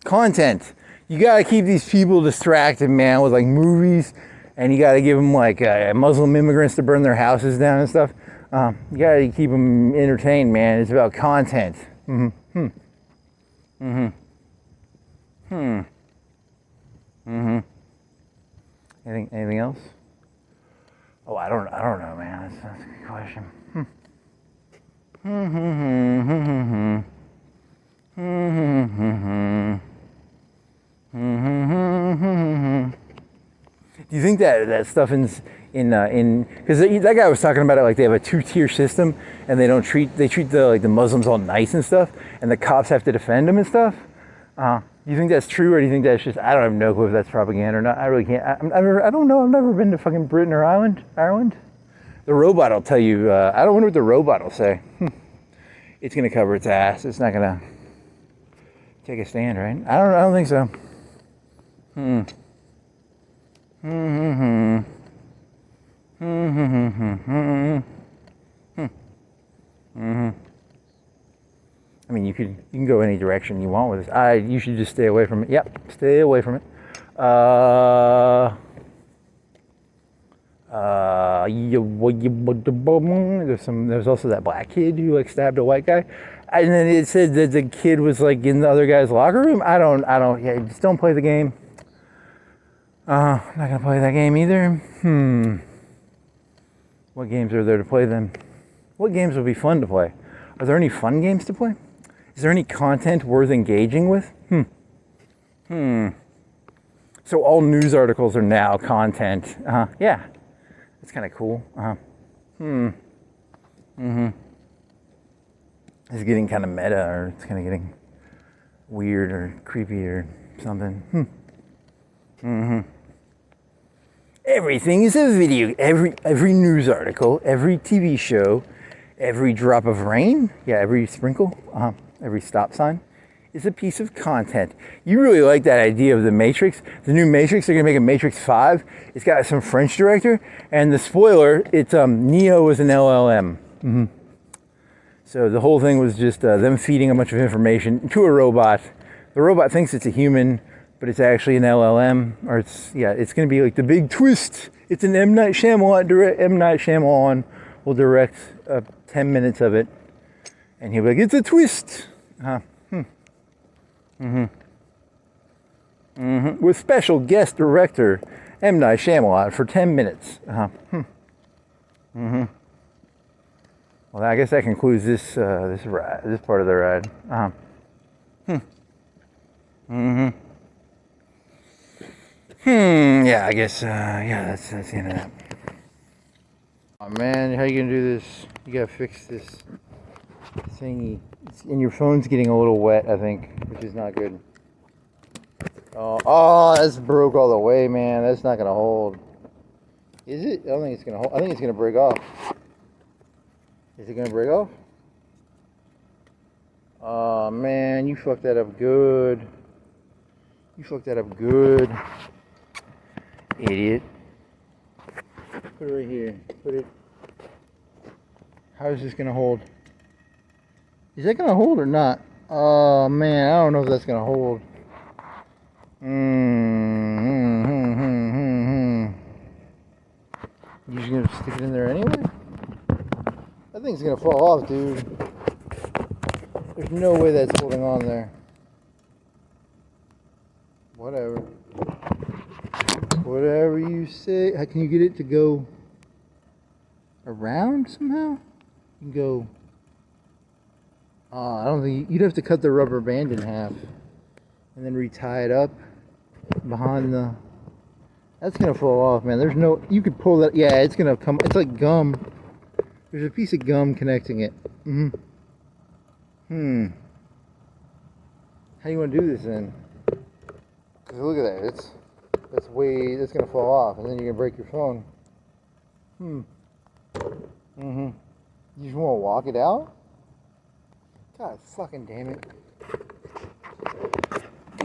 Content. You gotta keep these people distracted, man, with like movies, and you gotta give them like Muslim immigrants to burn their houses down and stuff. You gotta keep them entertained, man. It's about content. Anything else? Oh, I don't know, man. That's a good question. Do you think that stuff in because that guy was talking about it like they have a 2-tier system and they treat the Muslims all nice and stuff, and the cops have to defend them and stuff? Do you think that's true, or do you think that's just, I don't have no clue if that's propaganda or not. I really can't. I don't know. I've never been to fucking Britain or Ireland. The robot will tell you. I don't wonder what the robot will say. It's gonna cover its ass. It's not gonna take a stand, right? I don't think so. I mean, you can go any direction you want with this. You should just stay away from it. Yep, stay away from it. There's also that black kid who like stabbed a white guy, and then it said that the kid was like in the other guy's locker room. Yeah, just don't play the game. I'm not gonna play that game either. What games are there to play then? What games would be fun to play? Are there any fun games to play? Is there any content worth engaging with? So all news articles are now content. Yeah, that's kind of cool. It's getting kind of meta, or it's kind of getting weird or creepy or something. Everything is a video. Every news article, every TV show, every drop of rain, every sprinkle, every stop sign is a piece of content. You really like that idea of the Matrix. The new Matrix, they're gonna make a Matrix 5. It's got some French director, and the spoiler, it's Neo was an LLM. So the whole thing was just them feeding a bunch of information to a robot. The robot thinks it's a human, but it's actually an LLM, or it's gonna be like the big twist. It's an M. Night Shyamalan will direct 10 minutes of it, and he'll be like, it's a twist. With special guest director M. Night Shyamalan for 10 minutes. Well, I guess that concludes this this ride, this part of the ride. Yeah, I guess. Yeah, that's the end of that. Oh man, how you gonna do this? You gotta fix this thingy. And your phone's getting a little wet, I think, which is not good. Oh, that's broke all the way, man. That's not gonna hold. Is it? I don't think it's gonna hold. I think it's gonna break off. Is it gonna break off? Oh man, you fucked that up good. You fucked that up good. Idiot. Put it right here. Put it. How is this gonna hold? Is that gonna hold or not? Oh man, I don't know if that's gonna hold. You just gonna stick it in there anyway? That thing's gonna fall off, dude. There's no way that's holding on there. Whatever. Whatever you say. How can you get it to go around somehow? You can go. I don't think you'd have to cut the rubber band in half and then retie it up behind the. That's gonna fall off, man. There's no. You could pull that. Yeah, it's gonna come. It's like gum. There's a piece of gum connecting it. How do you want to do this then? Cause look at that. That's gonna fall off, and then you're gonna break your phone. You just want to walk it out? God fucking damn it.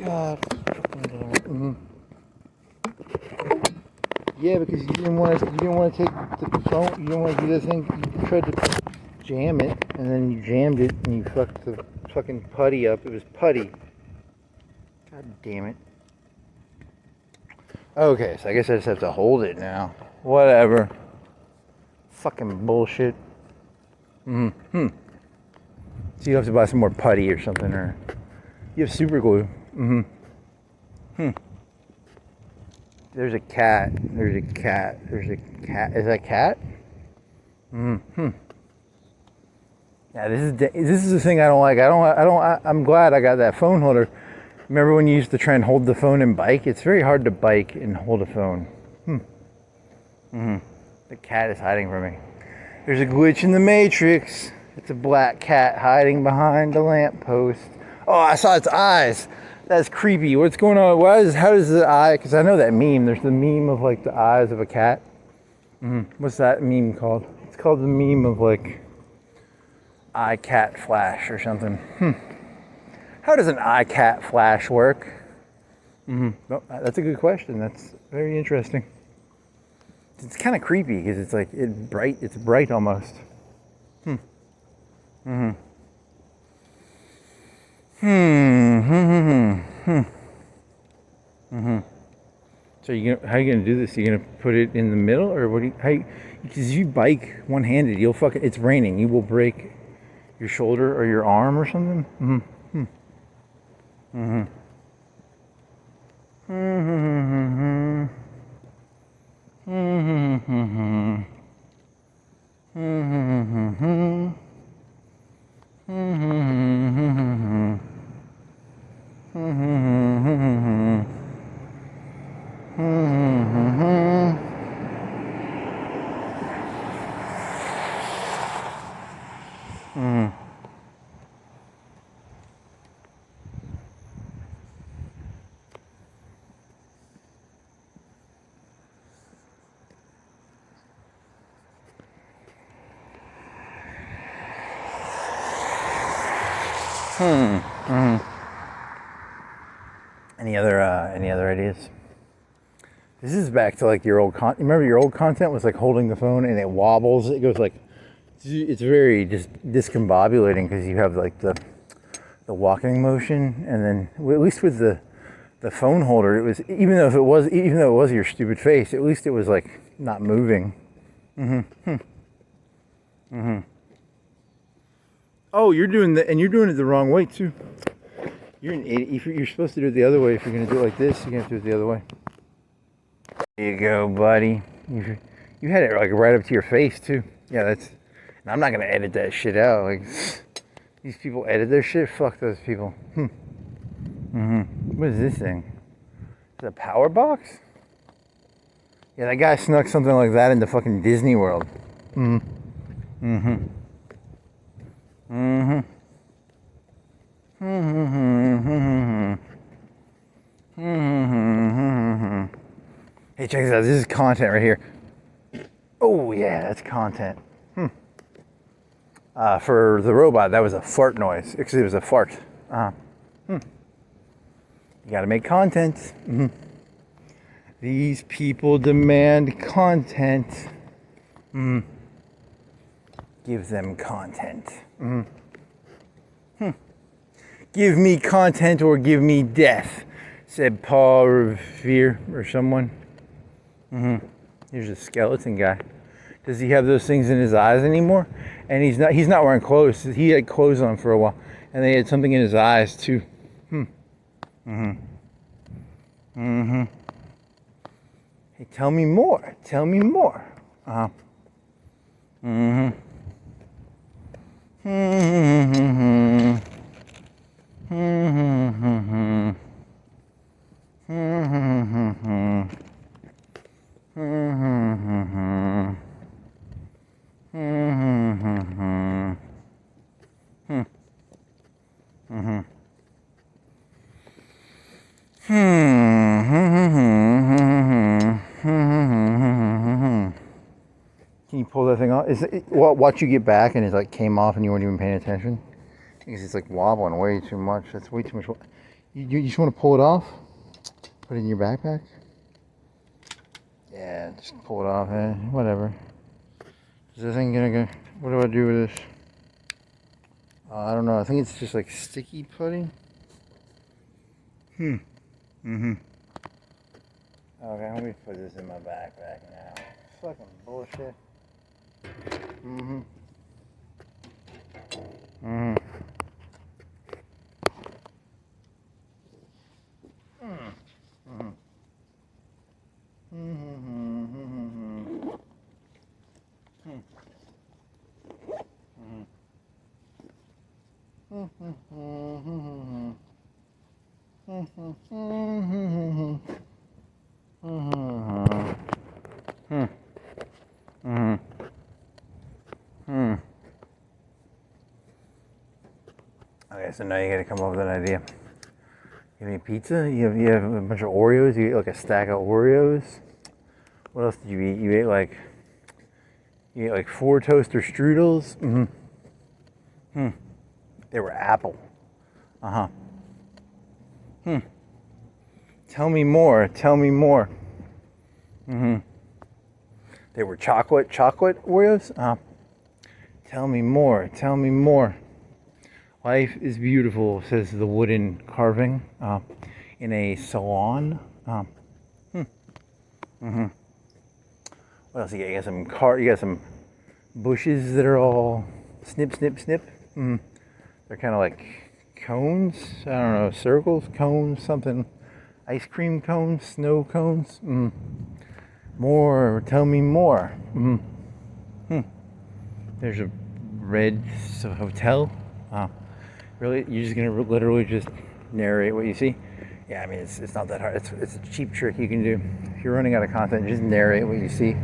God fucking damn it. Yeah, because you didn't want to take the phone. You didn't want to do this thing. You tried to jam it, and then you jammed it, and you fucked the fucking putty up. It was putty. God damn it. Okay, so I guess I just have to hold it now. Whatever. Fucking bullshit. So you have to buy some more putty or something, or you have super glue. There's a cat. There's a cat. There's a cat. Is that a cat? Yeah, this is the thing I don't like. I'm glad I got that phone holder. Remember when you used to try and hold the phone and bike? It's very hard to bike and hold a phone. The cat is hiding from me. There's a glitch in the Matrix. It's a black cat hiding behind a lamppost. Oh, I saw its eyes. That's creepy. What's going on? How does the eye? Because I know that meme. There's the meme of like the eyes of a cat. What's that meme called? It's called the meme of like eye cat flash or something. How does an eye cat flash work? Well, that's a good question. That's very interesting. It's kind of creepy because it's like it's bright almost. So how are you gonna do this? Are you gonna put it in the middle, or what? Because if you bike one-handed, you'll fucking. It's raining. You will break your shoulder or your arm or something. Any other ideas? This is back to like your old remember your old content was like holding the phone and it wobbles. It goes like, it's very just discombobulating because you have like the walking motion, and then at least with the phone holder, it was even though it was your stupid face, at least it was like not moving. Oh, you're doing it the wrong way too. You're an idiot. You're supposed to do it the other way. If you're gonna do it like this, you're gonna have to do it the other way. There you go, buddy. You had it like right up to your face too. Yeah, that's. And I'm not gonna edit that shit out. Like these people edit their shit. Fuck those people. What is this thing? Is it a power box? Yeah, that guy snuck something like that into fucking Disney World. Hey, check this out. This is content right here. Oh yeah, that's content. For the robot, that was a fart noise. Actually, it was a fart. You gotta make content. These people demand content. Give them content. Give me content or give me death, said Paul Revere or someone. Here's a skeleton guy. Does he have those things in his eyes anymore? And he's not wearing clothes. He had clothes on for a while. And they had something in his eyes too. Hey, tell me more. Tell me more. Can you pull that thing off? Watch you get back and it like came off and you weren't even paying attention? Because it's like wobbling way too much. That's way too much. You just want to pull it off? Put it in your backpack? Yeah, just pull it off, whatever. Is this thing gonna go? What do I do with this? I don't know. I think it's just like sticky putty. Okay, let me put this in my backpack now. Fucking bullshit. Okay, so now you gotta come up with an idea. You have any pizza? You have a bunch of Oreos? You ate like a stack of Oreos? What else did you eat? You ate like 4 toaster strudels? They were apple. Tell me more. Tell me more. They were chocolate Oreos? Tell me more. Tell me more. Life is beautiful, says the wooden carving in a salon. What else you got? You got some bushes that are all snip, snip, snip. They're kind of like cones. I don't know, circles, cones, something. Ice cream cones, snow cones. More. Tell me more. There's a red hotel. Really? You're just gonna literally just narrate what you see? Yeah, I mean it's not that hard. It's a cheap trick you can do. If you're running out of content, just narrate what you see.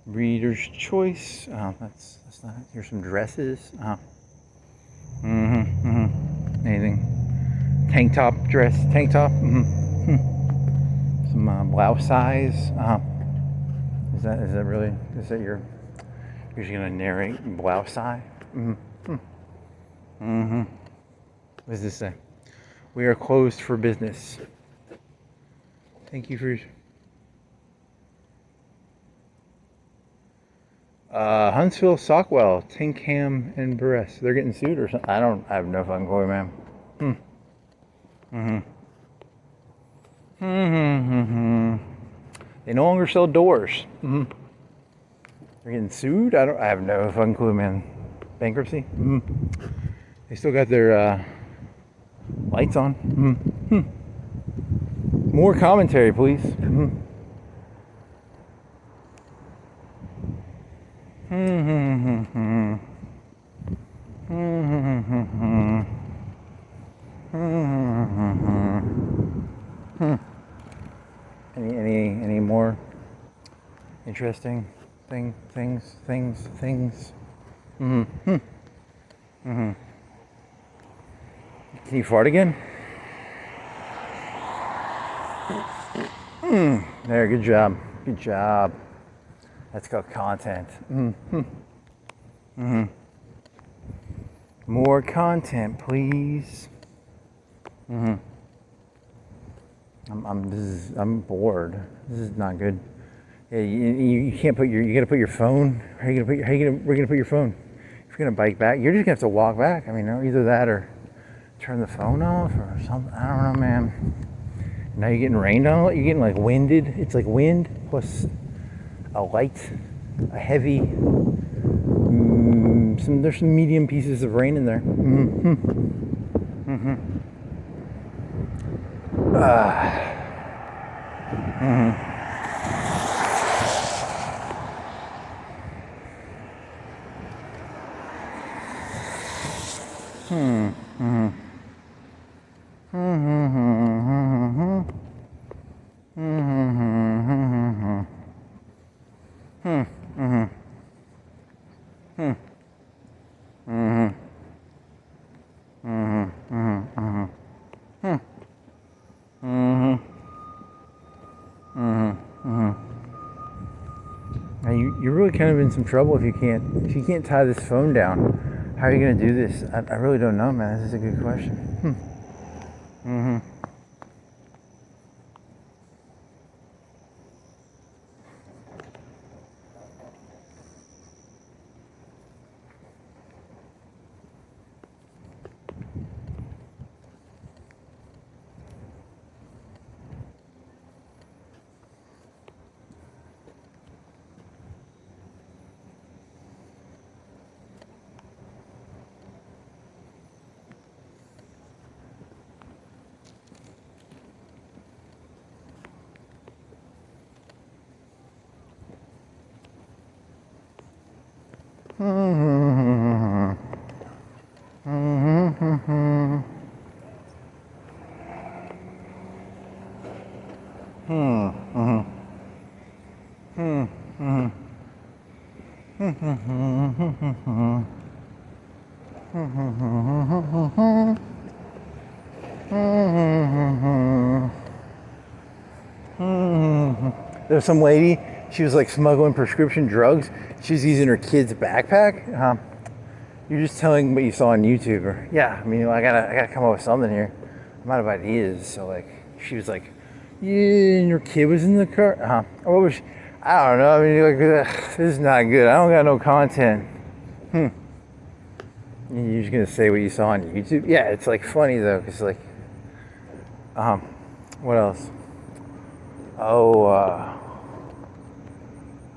Reader's choice. That's not it. Here's some dresses. Anything? Tank top dress. Tank top. Some blouse size. Is that really? Is that you're just gonna narrate blouse size? What does this say? We are closed for business. Thank you for. Huntsville, Sockwell, Tinkham, and Buress. They're getting sued or something. I have no fucking clue, man. They no longer sell doors. They're getting sued? I have no fucking clue, man. Bankruptcy? They still got their lights on. More commentary, please. Any more interesting things? Can you fart again? There, good job. Good job. That's called content. More content, please. I'm bored. This is not good. Yeah, you can't put you gotta put your phone. Where are you gonna put your phone? If you're gonna bike back, you're just gonna have to walk back. I mean, either that or turn the phone off or something. I don't know, man. Now you're getting rained on. You're getting like winded. It's like wind plus a light, a heavy. There's some medium pieces of rain in there. Now you're really kind of in some trouble if you can't tie this phone down. How are you going to do this? I really don't know, man. This is a good question. There's some lady, she was like smuggling prescription drugs. She was using her kid's backpack. You're just telling what you saw on YouTube. Or, yeah, I mean, I gotta come up with something here. I'm out of ideas. So like, she was like, yeah, and your kid was in the car. What was she? I don't know. I mean, like, this is not good. I don't got no content. You're just gonna say what you saw on YouTube? Yeah, it's like funny though, cause like, what else? Oh, I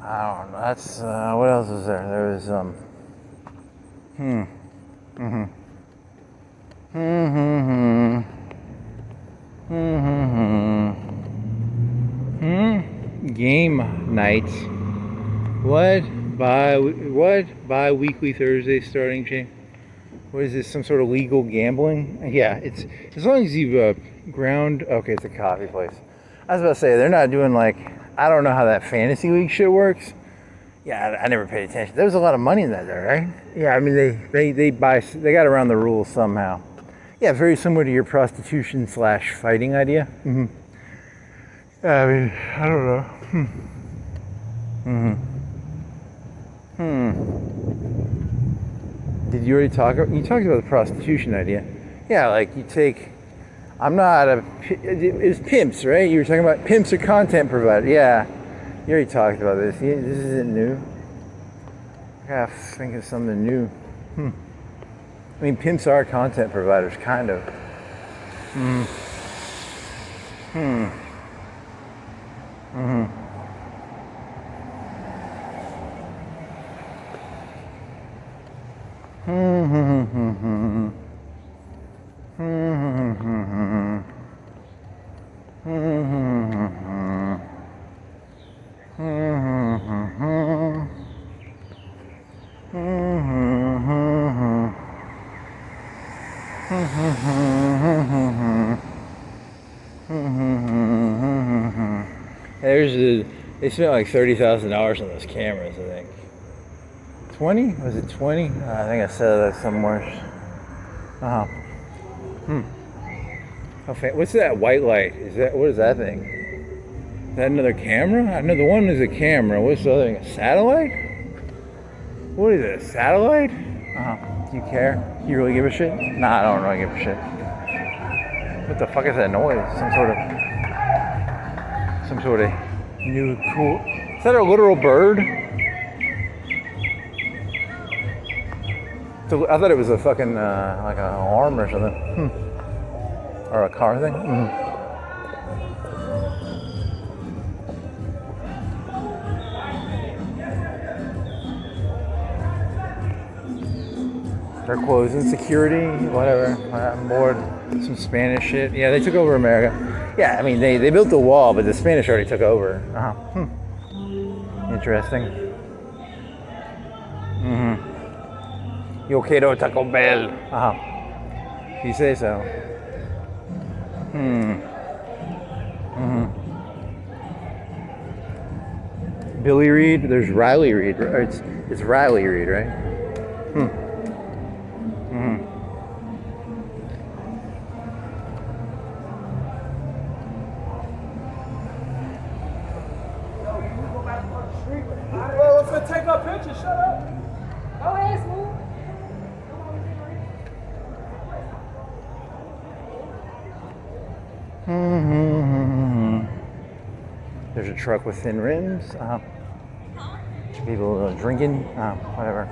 don't know. That's what else was there? There was game nights. What bi-weekly Thursday starting chain? What is this? Some sort of legal gambling? Yeah, it's as long as you've ground. Okay, it's a coffee place. I was about to say they're not doing like, I don't know how that fantasy league shit works. Yeah, I never paid attention. There was a lot of money in that there, right? Yeah, I mean they got around the rules somehow. Yeah, very similar to your prostitution / fighting idea. I mean, I don't know. Did you already talk? You talked about the prostitution idea. Yeah, like you take. I'm not a. It was pimps, right? You were talking about pimps or content provider. Yeah, you already talked about this. This isn't new. I gotta think of something new. I mean, pimps are content providers, kind of. Mm-hmm. Mm-hmm. Mm-hmm. They spent like $30,000 on those cameras, I think. 20? Was it 20? I think I said that somewhere. Uh-huh. What's that white light? What is that thing? Is that another camera? I know the one is a camera. What's the other thing? A satellite? What is it? A satellite? Do you care? Do you really give a shit? Nah, I don't really give a shit. What the fuck is that noise? Some sort of new cool. Is that a literal bird? I thought it was a fucking like an alarm or something, or a car thing. They're closing security, whatever. I'm bored. Some Spanish shit. Yeah, they took over America. Yeah, I mean they built the wall, but the Spanish already took over. Interesting. Yo quiero Taco Bell. You say so. Billy Reed. There's Riley Reed. Or it's Riley Reed, right? Well, if we take our picture, shut up. Go ahead, Smooth. There's a truck with thin rims. People drinking. Whatever.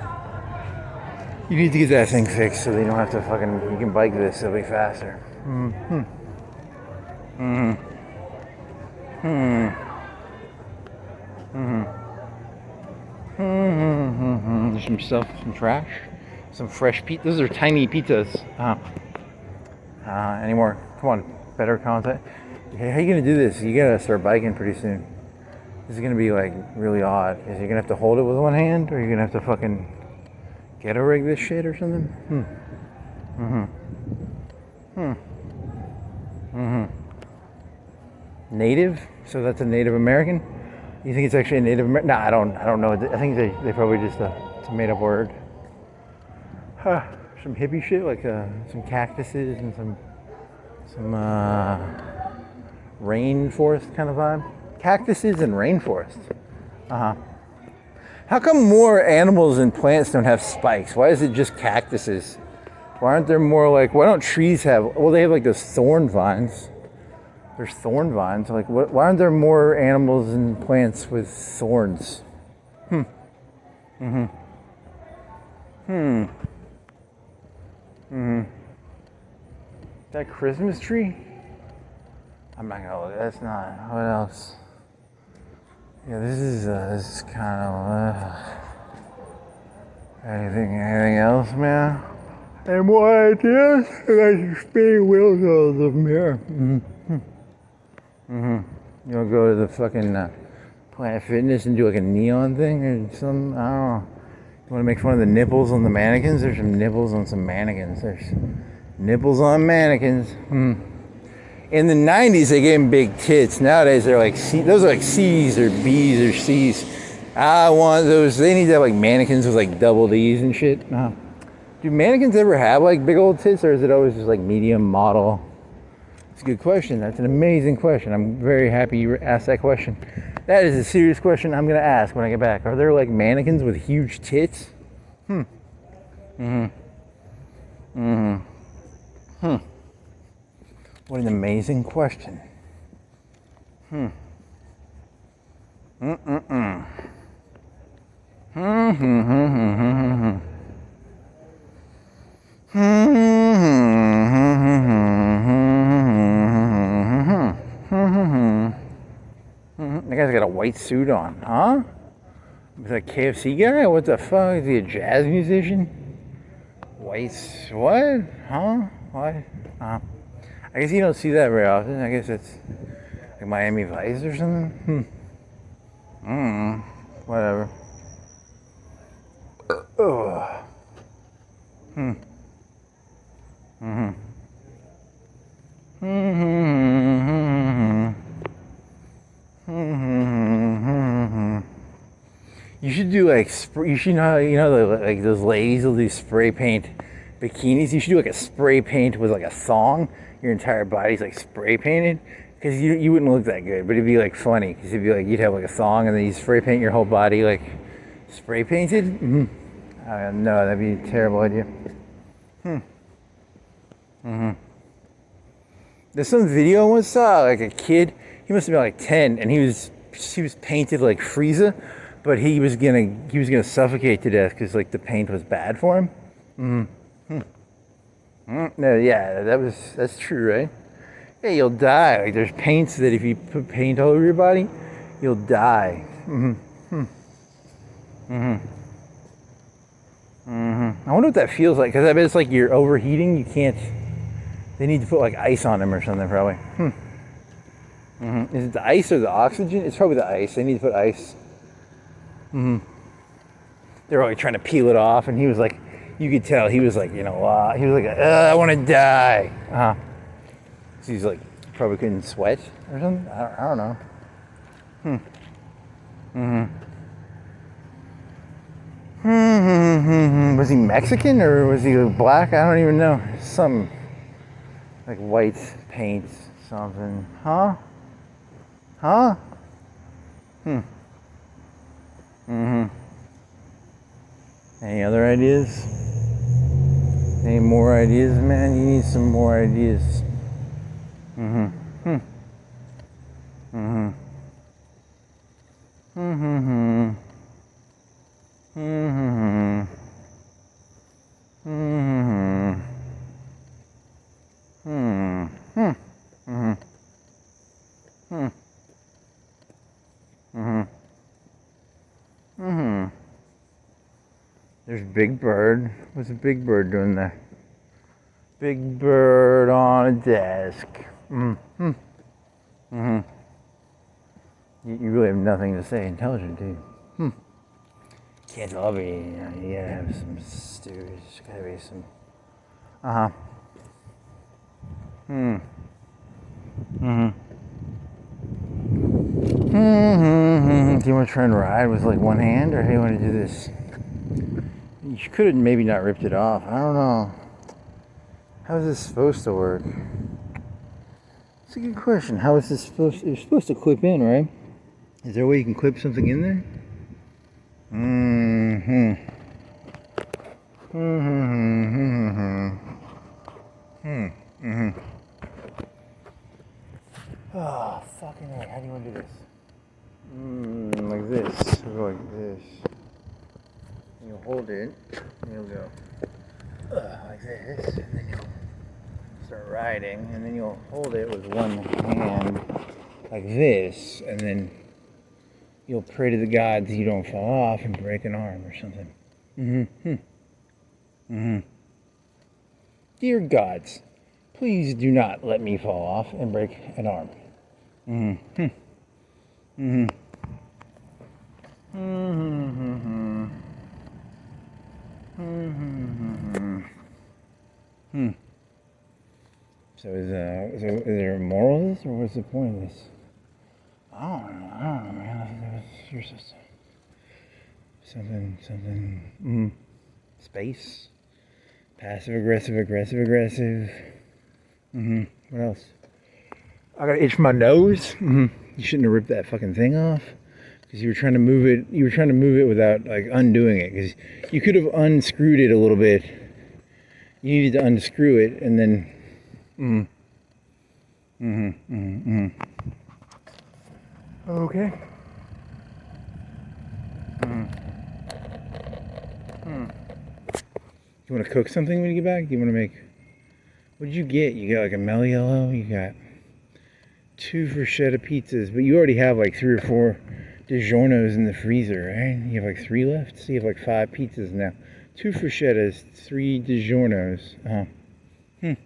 You need to get that thing fixed so they don't have to you can bike this, it'll be faster. There's some stuff, some trash, some fresh pizza. Those are tiny pizzas. Any more? Come on, better content. Hey, how are you gonna do this? You gotta start biking pretty soon. This is gonna be like really odd. Is you gonna have to hold it with one hand, or you're gonna have to fucking ghetto rig this shit or something? Native? So that's a Native American? You think it's actually a Native American? Nah, I don't know. I think they probably just it's a made up word. Some hippie shit, like some cactuses and some rainforest kind of vibe. Cactuses and rainforest. How come more animals and plants don't have spikes? Why is it just cactuses? Why aren't there more why don't trees have, well, they have like those thorn vines. There's thorn vines. Why aren't there more animals and plants with thorns? That Christmas tree? I'm not gonna look. That's not. What else? Yeah, this is kind of. Anything else, man? Any more ideas? I got some spinning wheels of the mirror. You'll go to the fucking Planet Fitness and do like a neon thing or something. I don't know. You want to make fun of the nipples on the mannequins? There's some nipples on some mannequins. There's nipples on mannequins. In the 90s, they gave them big tits. Nowadays, they're like those are like C's or B's or C's. I want those. They need to have like mannequins with like double D's and shit. Do mannequins ever have like big old tits, or is it always just like medium model? It's a good question. That's an amazing question. I'm very happy you asked that question. That is a serious question I'm gonna ask when I get back. Are there like mannequins with huge tits? What an amazing question. I white suit on, huh? Is that KFC guy? What the fuck? Is he a jazz musician? What? Huh? What? I guess you don't see that very often. I guess it's like Miami Vice or something. Whatever. Ugh. You should do like you should know like those ladies will do spray paint bikinis. You should do like a spray paint with like a song. Your entire body's like spray painted, because you wouldn't look that good, but it'd be like funny, because it'd be like you'd have like a song and then you spray paint your whole body like spray painted. No, that'd be a terrible idea. There's some video I once saw, like a kid. He must have been like 10, and he was painted like Frieza, but he was gonna suffocate to death because like the paint was bad for him. No, yeah, that's true, right? Yeah, you'll die. Like there's paints that if you put paint all over your body, you'll die. I wonder what that feels like, because I bet it's like you're overheating. You can't. They need to put like ice on them or something, probably. Is it the ice or the oxygen? It's probably the ice. They need to put ice. They're always trying to peel it off, and he was like, you could tell he was like, he was like, I want to die. So he's like, probably couldn't sweat or something. I don't know. Was he Mexican or was he black? I don't even know. Some like white paint, something. Huh? Any other ideas? Any more ideas, man? You need some more ideas. There's Big Bird. What's a Big Bird doing there? Big Bird on a desk. You really have nothing to say intelligent, do you? Can't all be, you gotta have some stews. Gotta be some. Do you want to try and ride with like one hand, or do you want to do this? You could have maybe not ripped it off. I don't know. How is this supposed to work? It's a good question. How is this supposed to... It's supposed to clip in, right? Is there a way you can clip something in there? Oh, fucking hell. How do you want to do this? Like this. We'll go like this. You'll hold it, and you'll go like this, and then you'll start riding, and then you'll hold it with one hand like this, and then you'll pray to the gods you don't fall off and break an arm or something. Dear gods, please do not let me fall off and break an arm. So is there a moral to this, or what's the point of this? I don't know, man. You're just something. Space. Passive aggressive. What else? I gotta itch my nose. You shouldn't have ripped that fucking thing off, because you were trying to move it. You were trying to move it without like undoing it, because you could have unscrewed it a little bit. You needed to unscrew it and then. Okay. You want to cook something when you get back? You want to make... What did you get? You got like a Melliello? You got 2 bruschetta pizzas, but you already have like 3 or 4 DiGiorno's in the freezer, right? You have like 3 left, so you have like 5 pizzas now. 2 frushettas, 3 DiGiorno's. A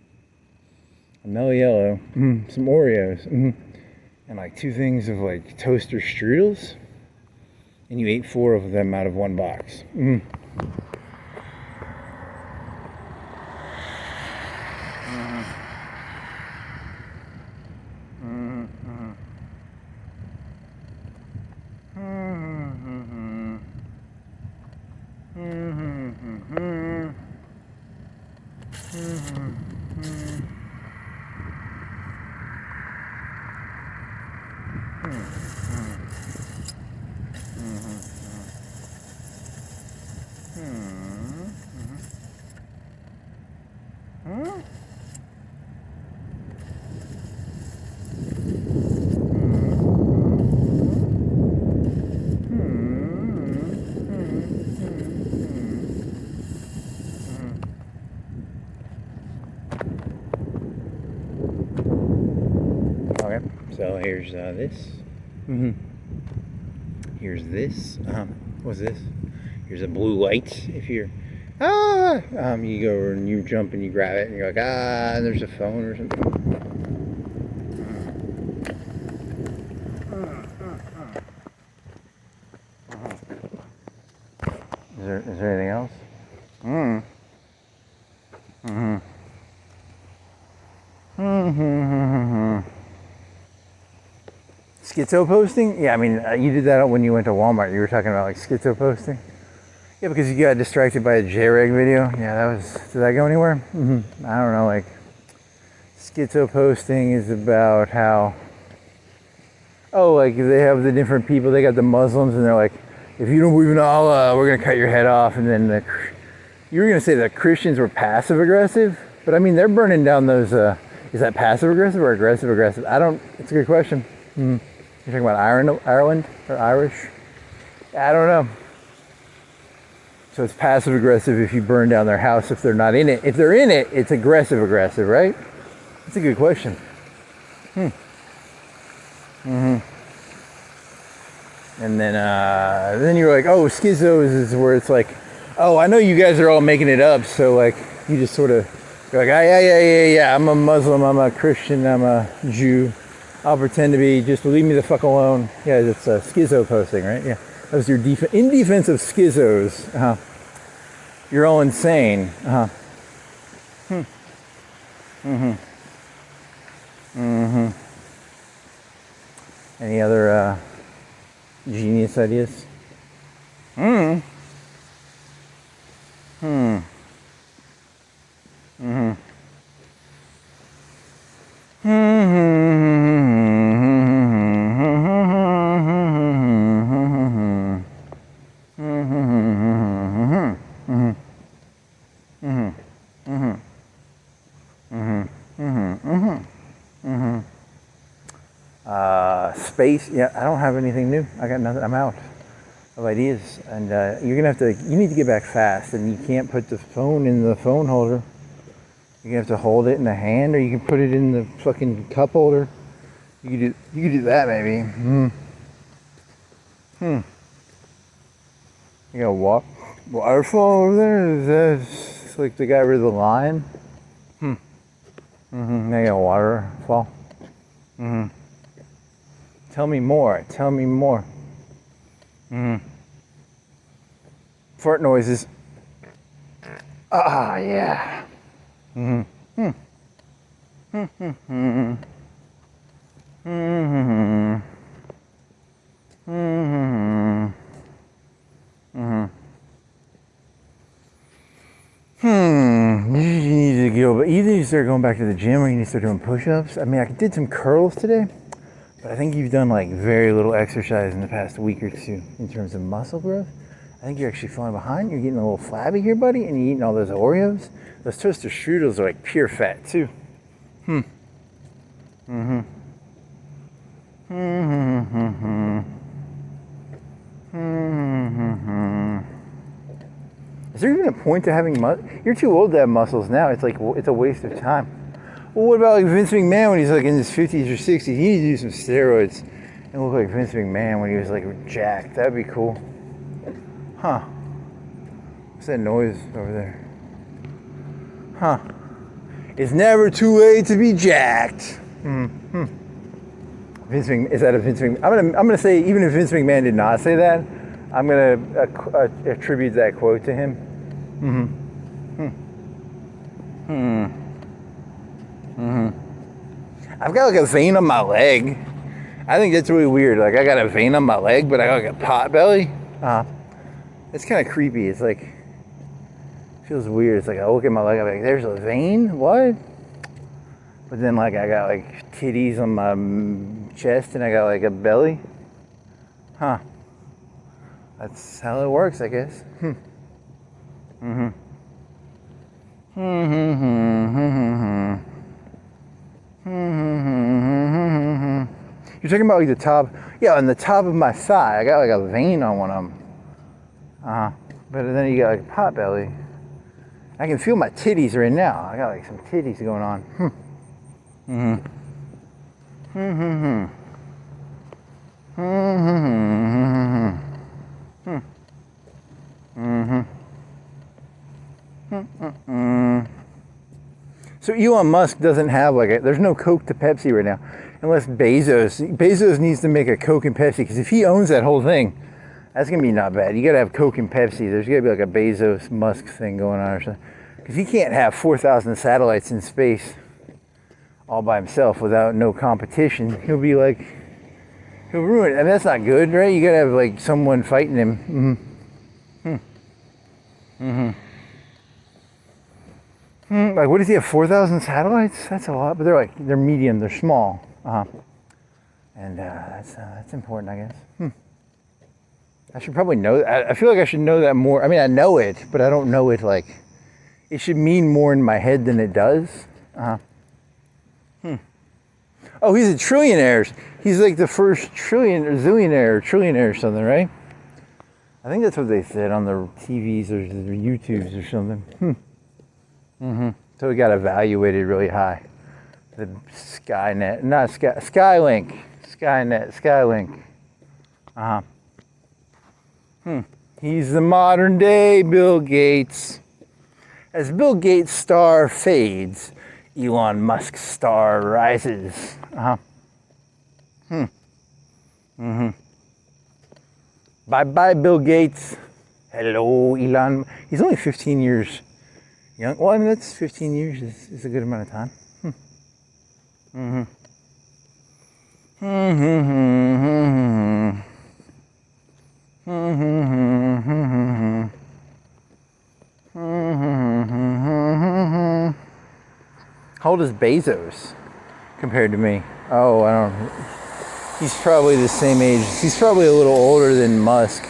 mellow yellow, some Oreos, and like 2 things of like toaster strudels. And you ate 4 of them out of 1 box. Okay, so here's this. Here's this. What's this? Here's a blue light. If you're you go and you jump and you grab it and you're like, and there's a phone or something. Is there anything else? Schizo posting? Yeah, I mean, you did that when you went to Walmart. You were talking about like schizo posting. Yeah, because you got distracted by a J-Reg video. Yeah, did that go anywhere? I don't know, like, schizo posting is about how, like they have the different people, they got the Muslims and they're like, if you don't believe in Allah, we're gonna cut your head off. And then you were gonna say that Christians were passive aggressive, but I mean, they're burning down those, is that passive aggressive or aggressive aggressive? It's a good question. You're talking about Ireland or Irish? I don't know. So it's passive aggressive if you burn down their house if they're not in it. If they're in it, it's aggressive aggressive, right? That's a good question. And then you're like, schizos is where it's like, I know you guys are all making it up, so like you just sort of, you're like, yeah, I'm a Muslim, I'm a Christian, I'm a Jew. I'll pretend to be, just leave me the fuck alone. Yeah, it's schizo posting, right? Yeah. That was your in defense of schizos. You're all insane. Any other genius ideas? Space, yeah, I don't have anything new. I got nothing. I'm out of ideas, and you need to get back fast, and you can't put the phone in the phone holder. You're gonna have to hold it in the hand, or you can put it in the fucking cup holder. You could do that maybe. You got a waterfall over there? It's like the guy with the lion. Now you got a waterfall. Tell me more. Fart noises. Yeah. You need to go, but either you start going back to the gym or you need to start doing push-ups. I mean, I did some curls today, but I think you've done like very little exercise in the past week or two in terms of muscle growth. I think you're actually falling behind. You're getting a little flabby here, buddy, and you're eating all those Oreos. Those toaster strudels are like pure fat too. Is there even a point to having You're too old to have muscles now. It's like, it's a waste of time. Well, what about like Vince McMahon when he's like in his 50s or 60s? He needs to do some steroids It looked like Vince McMahon when he was like jacked. That'd be cool. Huh. What's that noise over there? Huh. It's never too late to be jacked. Mm-hmm. Vince McMahon, is that a Vince McMahon? I'm gonna say, even if Vince McMahon did not say that, I'm gonna attribute that quote to him. I've got like a vein on my leg. I think that's really weird. Like I got a vein on my leg, but I got like a pot belly. It's kind of creepy. It's like, feels weird. It's like I look at my leg, I'm like, there's a vein? What? But then like I got like titties on my chest and I got like a belly. Huh. That's how it works, I guess. You're talking about like the top, yeah, on the top of my thigh. I got like a vein on one of them. But then you got like pot belly. I can feel my titties right now. I got like some titties going on. So Elon Musk doesn't have like there's no Coke to Pepsi right now, unless Bezos needs to make a Coke and Pepsi, because if he owns that whole thing, that's gonna be not bad. You gotta have Coke and Pepsi. There's gotta be like a Bezos Musk thing going on or something, because he can't have 4,000 satellites in space all by himself without no competition. He'll be like, he'll ruin it. I mean, that's not good, right? You gotta have like someone fighting him. Like, what does he have? 4,000 satellites? That's a lot, but they're medium, they're small. And that's important, I guess. I should probably know. I feel like I should know that more. I mean, I know it, but I don't know it like. It should mean more in my head than it does. Oh, he's a trillionaire. He's like the first zillionaire or something, right? I think that's what they said on the TVs or the YouTubes or something. So he got evaluated really high. The Skylink. He's the modern day Bill Gates. As Bill Gates' star fades, Elon Musk's star rises. Bye-bye, Bill Gates. Hello, Elon. He's only 15 years young. Well, I mean, that's 15 years is a good amount of time. How old is Bezos compared to me? Oh, I don't. He's probably the same age. He's probably a little older than Musk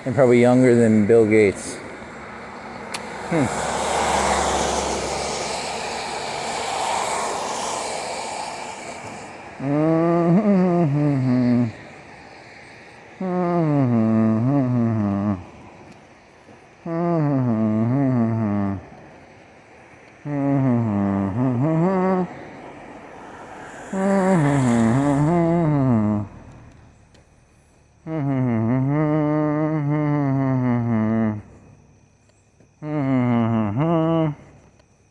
and probably younger than Bill Gates.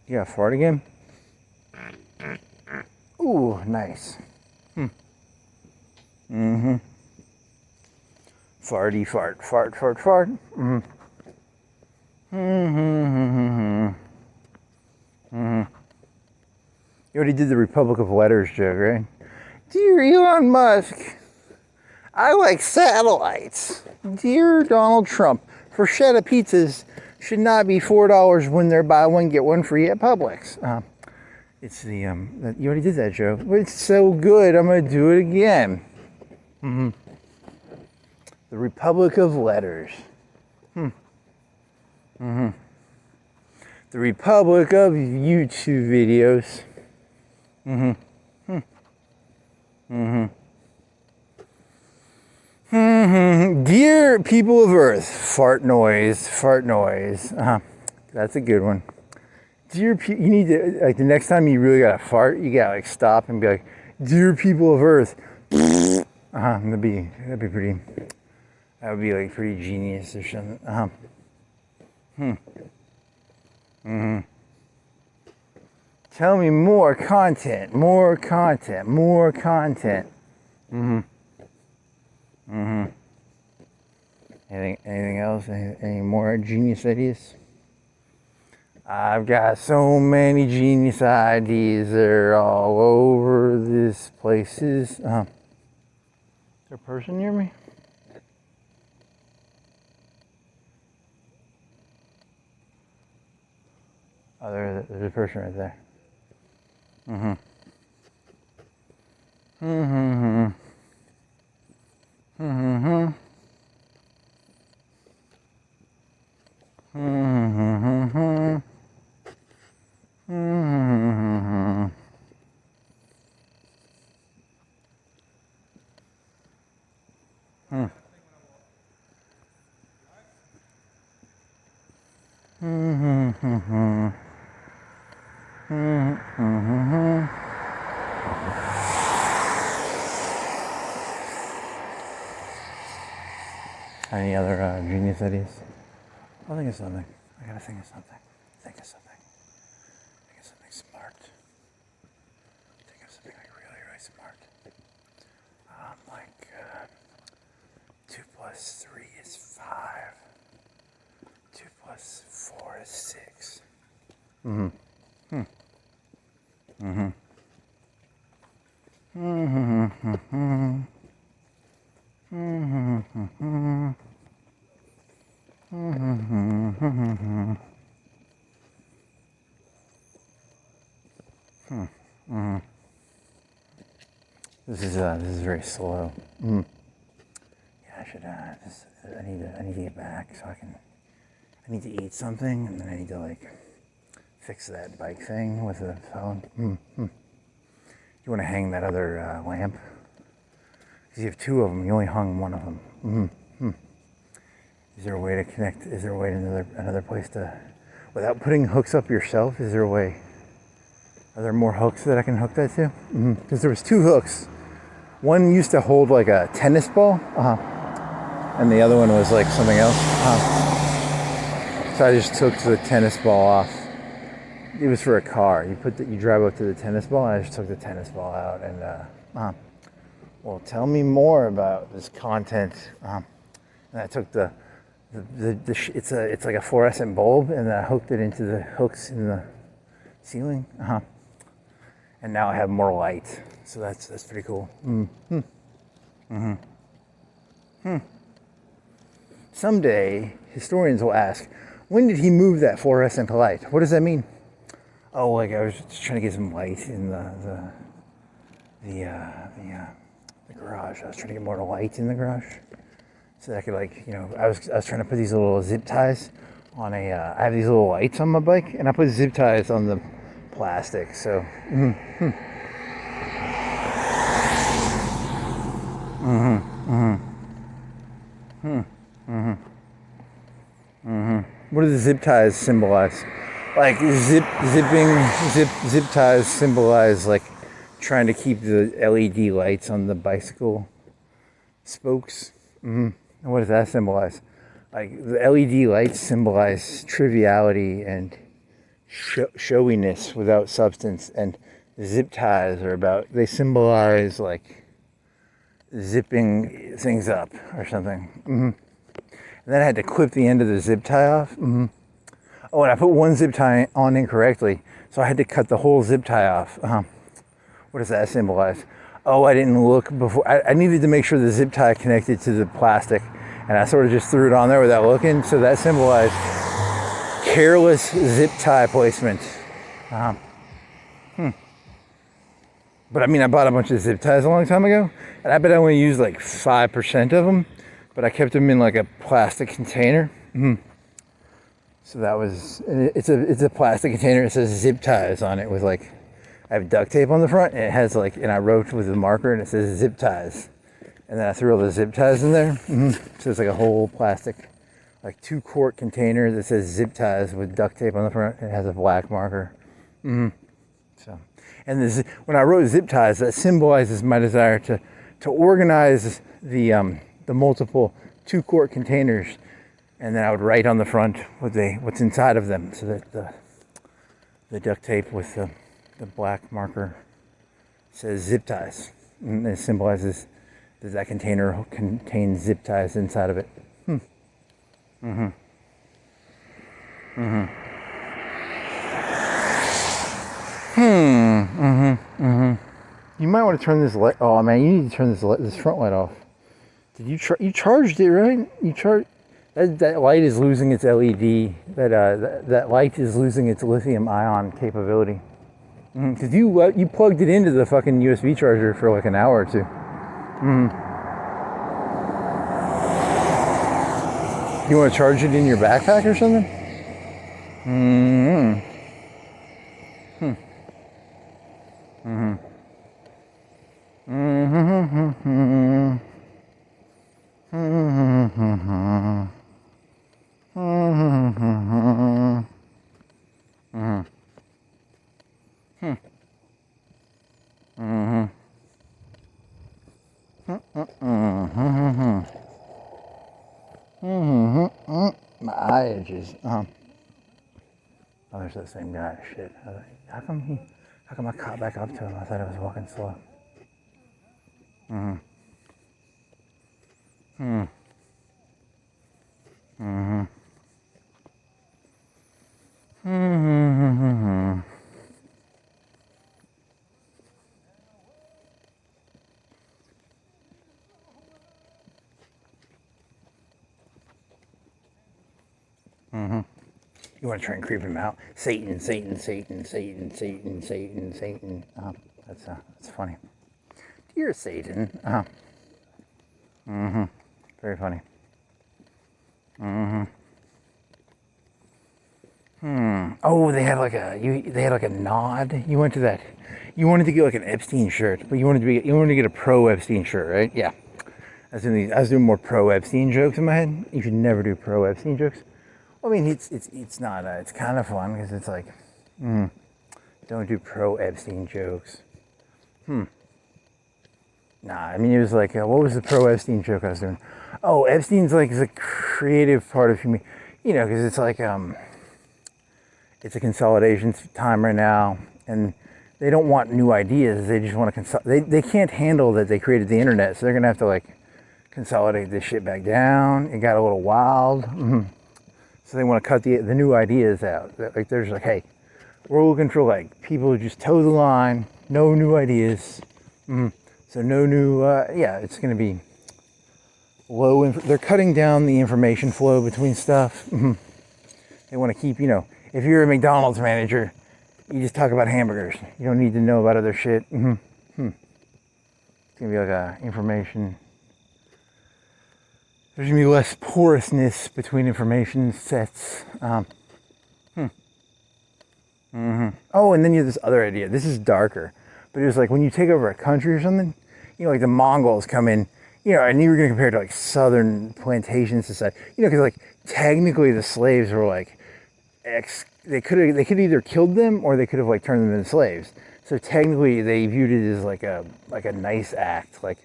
You got a fart again? Ooh, nice. Farty fart, fart, fart, fart. You already did the Republic of Letters joke, right? Dear Elon Musk, I like satellites. Dear Donald Trump, Freschetta pizzas should not be $4 when they're buy one get one free at Publix. It's the you already did that joke, but it's so good. I'm gonna do it again. The Republic of Letters. The Republic of YouTube videos. Dear people of Earth, fart noise, fart noise. That's a good one. Dear you need to, like, the next time you really gotta fart, you gotta like stop and be like, dear people of Earth. That'd be pretty. That would be like pretty genius or something. Tell me more content. Anything else? Any more genius ideas? I've got so many genius ideas. They're all over this places. Is there a person near me? Oh, there's a person right there. Any other genius ideas? I'll think of something. I gotta think of something. Think of something smart. Think of something like really, really smart. Like 2 plus 3 is 5. 2 plus 4 is 6. This is very slow. Yeah, I should. I need to get back so I I need to eat something, and then I need to like fix that bike thing with the phone. You want to hang that other lamp? Because you have 2 of them. You only hung 1 of them. Is there a way to connect? Is there a way to another place to, without putting hooks up yourself? Is there a way? Are there more hooks that I can hook that to? Because there was 2 hooks. One used to hold like a tennis ball, and the other one was like something else. So I just took the tennis ball off. It was for a car. You drive up to the tennis ball, and I just took the tennis ball out. And well, tell me more about this content. And I took it's like a fluorescent bulb, and I hooked it into the hooks in the ceiling. And now I have more light, so that's pretty cool. Someday historians will ask, when did he move that fluorescent light? What does that mean? Oh, like I was just trying to get some light in the garage. I was trying to get more light in the garage, so that I could I was trying to put these little zip ties on I have these little lights on my bike, and I put zip ties on the plastic. So. What do the zip ties symbolize? Like zip ties symbolize like trying to keep the LED lights on the bicycle spokes. And what does that symbolize? Like the LED lights symbolize triviality and showiness without substance, and zip ties they symbolize like zipping things up or something. And then I had to clip the end of the zip tie off. Oh, and I put one zip tie on incorrectly, so I had to cut the whole zip tie off. What does that symbolize? Oh, I didn't look before. I needed to make sure the zip tie connected to the plastic, and I sort of just threw it on there without looking, so that symbolized careless zip tie placement. But I mean, I bought a bunch of zip ties a long time ago, and I bet I only used like 5% of them, but I kept them in like a plastic container. So that was, it's a plastic container. It says zip ties on it with like, I have duct tape on the front, and it has like, and I wrote with a marker, and it says zip ties. And then I threw all the zip ties in there. So it's like a whole plastic, like 2-quart container that says zip ties with duct tape on the front. It has a black marker. So, and when I wrote zip ties, that symbolizes my desire to to organize the multiple 2-quart containers, and then I would write on the front what's inside of them, so that the duct tape with the black marker says zip ties, and it symbolizes that container contains zip ties inside of it. You might want to turn this light. Oh man, you need to turn this front light off. Did you charged it, right? You charged that light is losing its LED. That light is losing its lithium ion capability. Because you plugged it into the fucking USB charger for like an hour or two. You want to charge it in your backpack or something? My eye edges. Oh, there's that same guy. Shit. How come I caught back up to him? I thought I was walking slow. You want to try and creep him out? Satan, Satan, Satan, Satan, Satan, Satan, Satan. That's funny. Dear Satan. Very funny. Oh, they had like a nod. You went to that. You wanted to get like an Epstein shirt, but you wanted to get a pro Epstein shirt, right? Yeah. I was doing more pro Epstein jokes in my head. You should never do pro Epstein jokes. I mean, it's not. It's kind of fun because it's like, don't do pro Epstein jokes. Nah, I mean, it was like, what was the pro Epstein joke I was doing? Oh, Epstein's like the creative part of human, because it's like, it's a consolidation time right now, and they don't want new ideas. They just want to consolidate. They can't handle that they created the internet, so they're gonna have to like consolidate this shit back down. It got a little wild. So they want to cut the new ideas out. Like they're just like, hey, we're looking for like people who just toe the line, no new ideas. So no new, it's going to be low. They're cutting down the information flow between stuff. They want to keep, if you're a McDonald's manager, you just talk about hamburgers. You don't need to know about other shit. It's going to be like a information. There's going to be less porousness between information sets. Oh, and then you have this other idea. This is darker. But it was like when you take over a country or something, like the Mongols come in, and you were going to compare it to like southern plantation society. Because like technically the slaves were like, they could either killed them or they could have like turned them into slaves. So technically they viewed it as like a nice act. Like,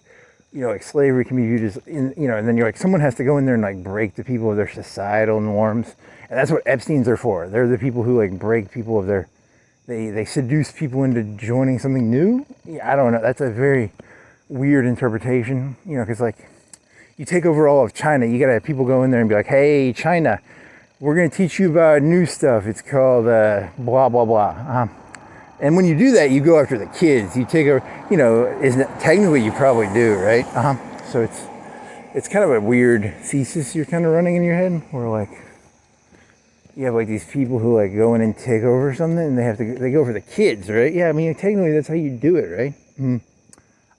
like slavery can be viewed as, and then you're like, someone has to go in there and like break the people of their societal norms. And that's what Epstein's are for. They're the people who like break people of their, they seduce people into joining something new. I don't know. That's a very weird interpretation, because like you take over all of China, you got to have people go in there and be like, hey, China, we're going to teach you about new stuff. It's called blah, blah, blah. And when you do that, you go after the kids. You take over, technically you probably do, right? So it's kind of a weird thesis you're kind of running in your head, where like you have like these people who like go in and take over something, and they go for the kids, right? Yeah, I mean technically that's how you do it, right?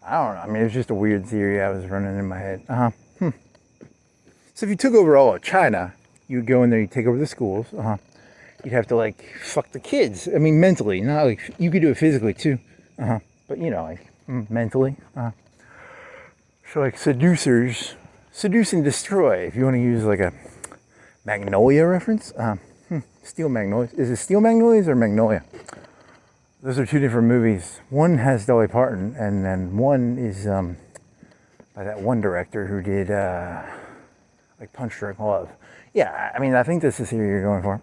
I don't know. I mean, it's just a weird theory I was running in my head. So if you took over all of China, you'd go in there, you'd take over the schools. You'd have to like fuck the kids. I mean, mentally, not like you could do it physically too. But like mentally. So like seduce and destroy. If you want to use like a Magnolia reference, Steel Magnolias. Is it Steel Magnolias or Magnolia? Those are two different movies. One has Dolly Parton, and then one is by that one director who did like Punch Drunk Love. Yeah, I mean, I think this is who you're going for.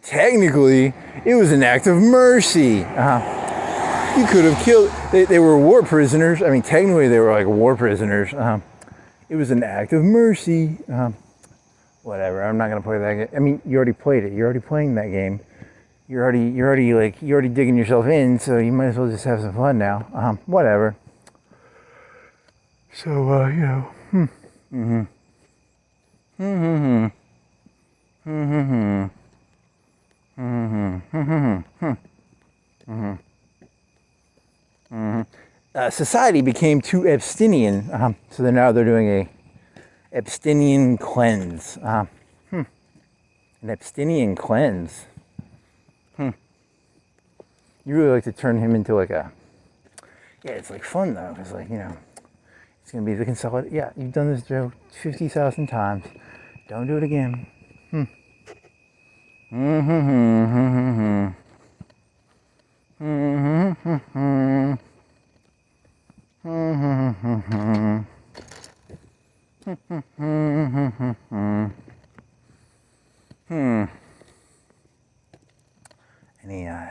Technically, it was an act of mercy. You could have killed. They were war prisoners. I mean, technically, they were like war prisoners. It was an act of mercy. Whatever. I'm not gonna play that game. I mean, you already played it. You're already playing that game. You're already digging yourself in. So you might as well just have some fun now. Whatever. So society became too Epsteinian, so now they're doing a Epsteinian cleanse. An Epsteinian cleanse. You really like to turn him into like a... Yeah, it's like fun though. It's like, it's going to be the consolidate. Yeah, you've done this joke 50,000 times. Don't do it again.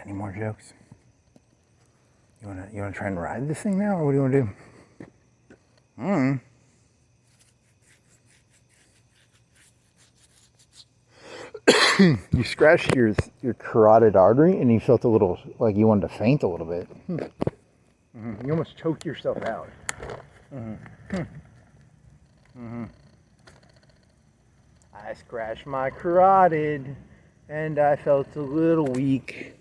Any more jokes? You wanna try and ride this thing now, or what do you wanna do? You scratched your carotid artery and you felt a little like you wanted to faint a little bit. You almost choked yourself out. I scratched my carotid and I felt a little weak.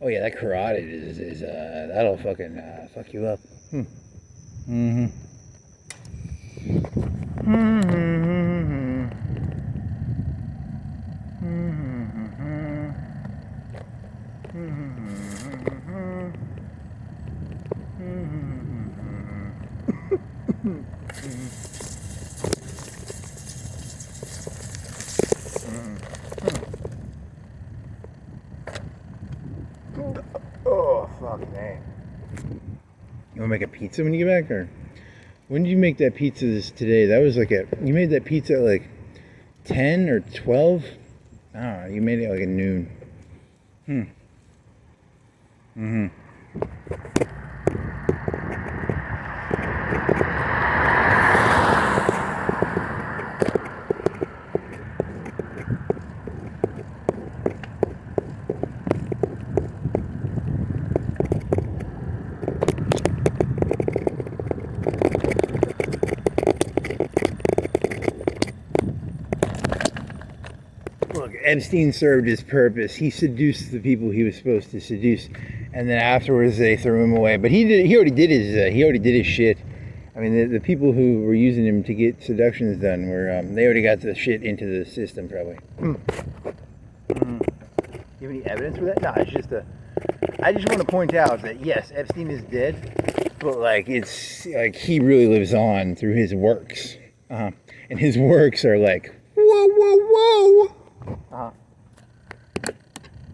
Oh yeah, that carotid is that'll fucking fuck you up. Oh fuck, man. You wanna make a pizza when you get back, or when did you make that pizza today? That was like you made that pizza at like 10 or 12? I don't know, you made it like at noon. Look, Epstein served his purpose. He seduced the people he was supposed to seduce, and then afterwards they threw him away. But he already did his shit. I mean, the people who were using him to get seductions done were they already got the shit into the system probably. You have any evidence for that? No, it's just I just want to point out that yes, Epstein is dead, but like it's like he really lives on through his works, and his works are like whoa.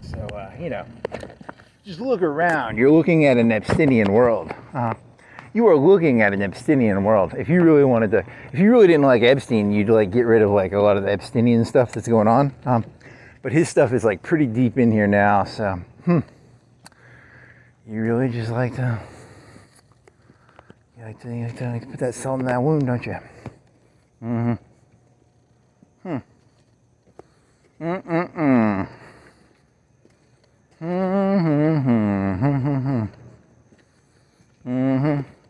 So, just look around. You're looking at an Epsteinian world. You are looking at an Epsteinian world. If you really didn't like Epstein, you'd like get rid of like a lot of the Epsteinian stuff that's going on. But his stuff is like pretty deep in here now. So, you really just like to put that salt in that wound, don't you?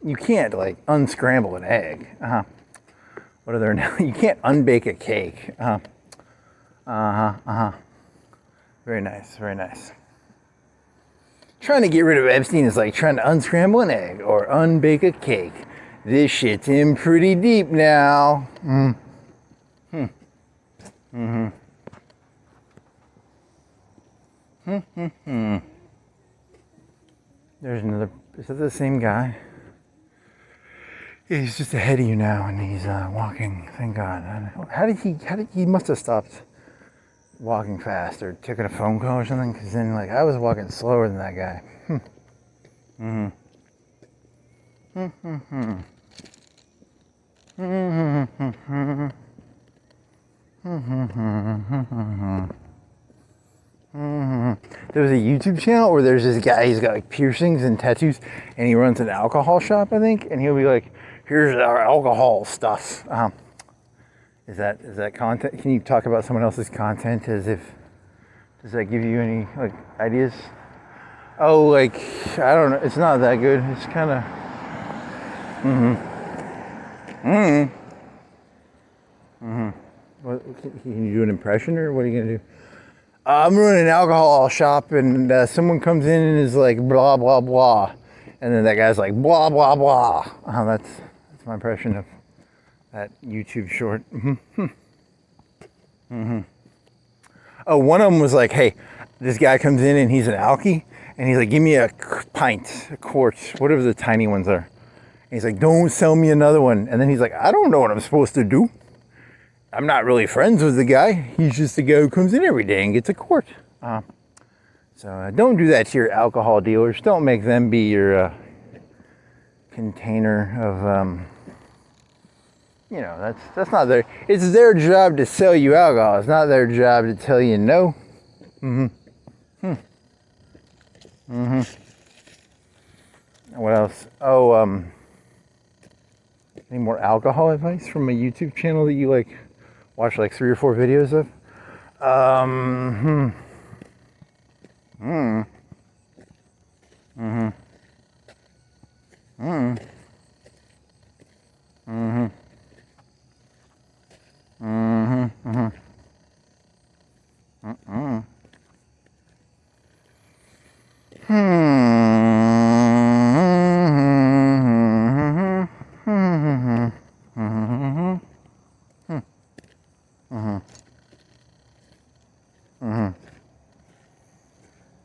You can't like unscramble an egg. What are there now? You can't unbake a cake. Very nice, very nice. Trying to get rid of Epstein is like trying to unscramble an egg or unbake a cake. This shit's in pretty deep now. There's another. Is that the same guy? Yeah, he's just ahead of you now, and he's walking. Thank God. How did he must have stopped walking fast or taking a phone call or something, because then like I was walking slower than that guy. There was a YouTube channel where there's this guy, he's got like piercings and tattoos, and he runs an alcohol shop, I think, and he'll be like, here's our alcohol stuff. Is that content? Can you talk about someone else's content as if, does that give you any like ideas? Oh, like, I don't know, it's not that good. It's kind of, What, can you do an impression, or what are you gonna do? I'm running an alcohol shop, and someone comes in and is like, blah, blah, blah. And then that guy's like, blah, blah, blah. That's my impression of that YouTube short. Oh, one of them was like, hey, this guy comes in and he's an alkie, and he's like, give me a pint, a quart, whatever the tiny ones are. And he's like, don't sell me another one. And then he's like, I don't know what I'm supposed to do. I'm not really friends with the guy. He's just the guy who comes in every day and gets a quart. So don't do that to your alcohol dealers. Don't make them be your container of, you know, that's not their, it's their job to sell you alcohol. It's not their job to tell you no. What else? Oh, any more alcohol advice from a YouTube channel that you like watch like 3 or 4 videos of?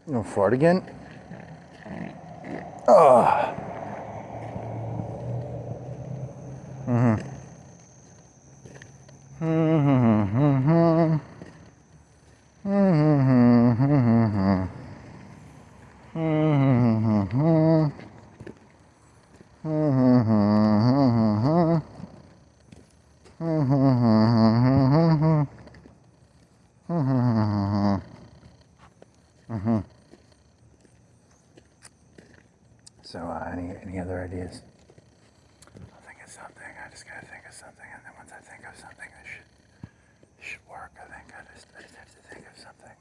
You gonna fart again? Oh. So, any other ideas? I'll think of something. I just gotta think of something, and then once I think of something, it should work. I think I just have to think of something.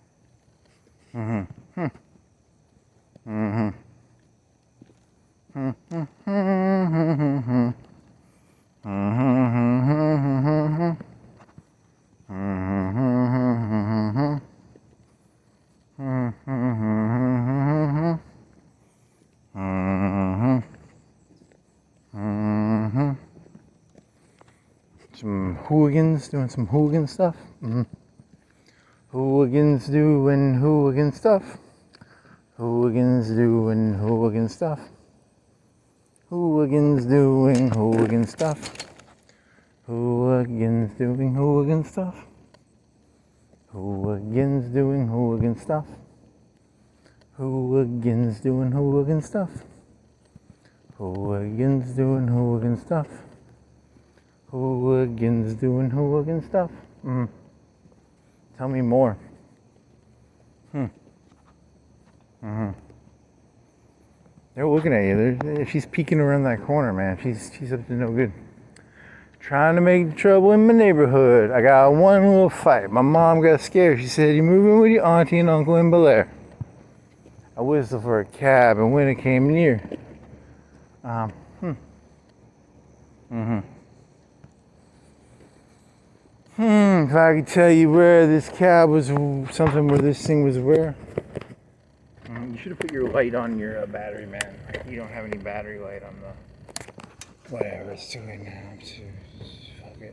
Some hooligans doing some hooligan stuff. Hooligans doing hooligan stuff. Hooligans doing hooligan stuff. Hooligans doing hooligan stuff. Hooligans doing hooligan stuff. Hooligans doing hooligan stuff. Hooligans doing hooligan stuff. Hooligans doing hooligan stuff. Hooligans doing hooligan stuff. Tell me more. They're looking at you. She's peeking around that corner, man. She's up to no good. Trying to make trouble in my neighborhood. I got one little fight. My mom got scared. She said, "You moving with your auntie and uncle in Bel Air." I whistled for a cab, and when it came near, if I could tell you where this cab was, something where this thing was where. You should have put your light on your battery, man. You don't have any battery light on the. Whatever, it's too late now. Fuck it.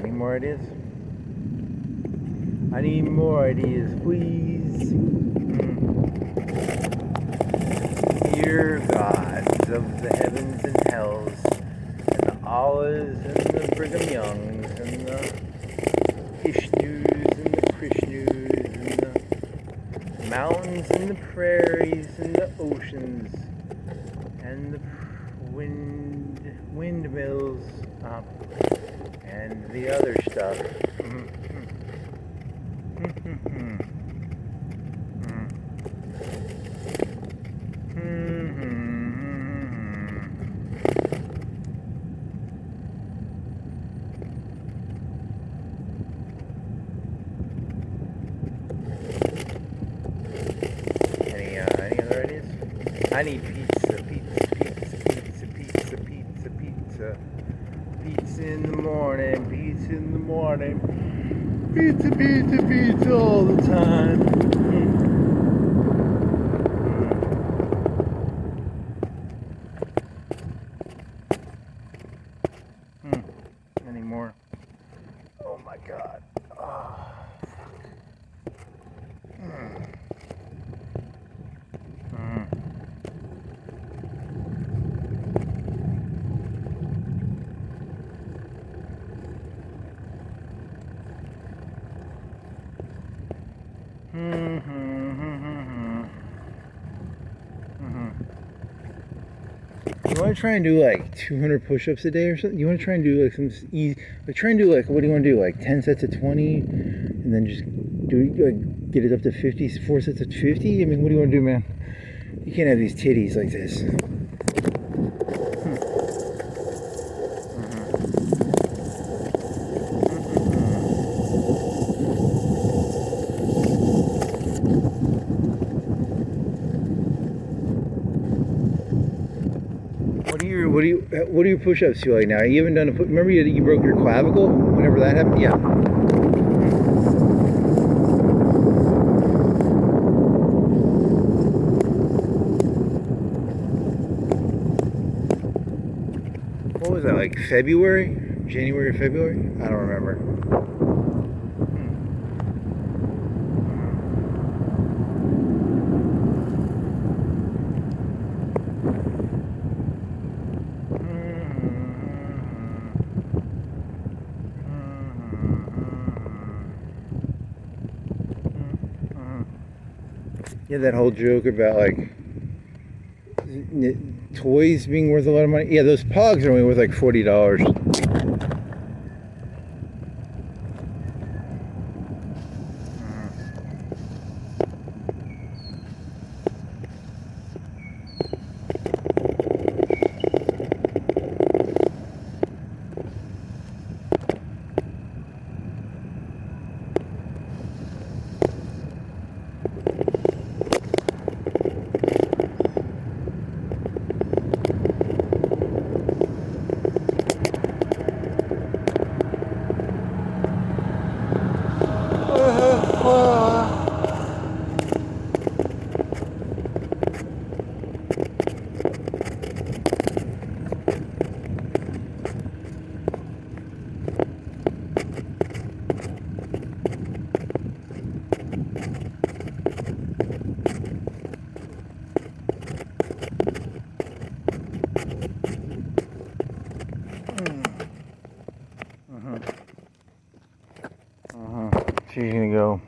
Any more ideas? I need more ideas, please. Dear gods of the heavens and hells, and the Allahs and the Brigham Youngs, and the Ishnus and the Krishnus, and the mountains and the prairies and the oceans, and the windmills, and the other stuff. Any other ideas? I need pizza. Pizza in the morning. Pizza all the time. Any more? Oh my God. Oh, fuck. You want to try and do like 200 push-ups a day or something? You want to try and do like some easy, like try and do like, what do you want to do? Like 10 sets of 20 and then just do like get it up to 50, 4 sets of 50? I mean, what do you want to do, man? You can't have these titties like this. What do your push-ups feel like now? You haven't done remember you broke your clavicle whenever that happened? Yeah. What was that, like February? January or February? I don't remember. Yeah, that whole joke about like toys being worth a lot of money. Yeah, those pogs are only worth like $40. She's gonna go,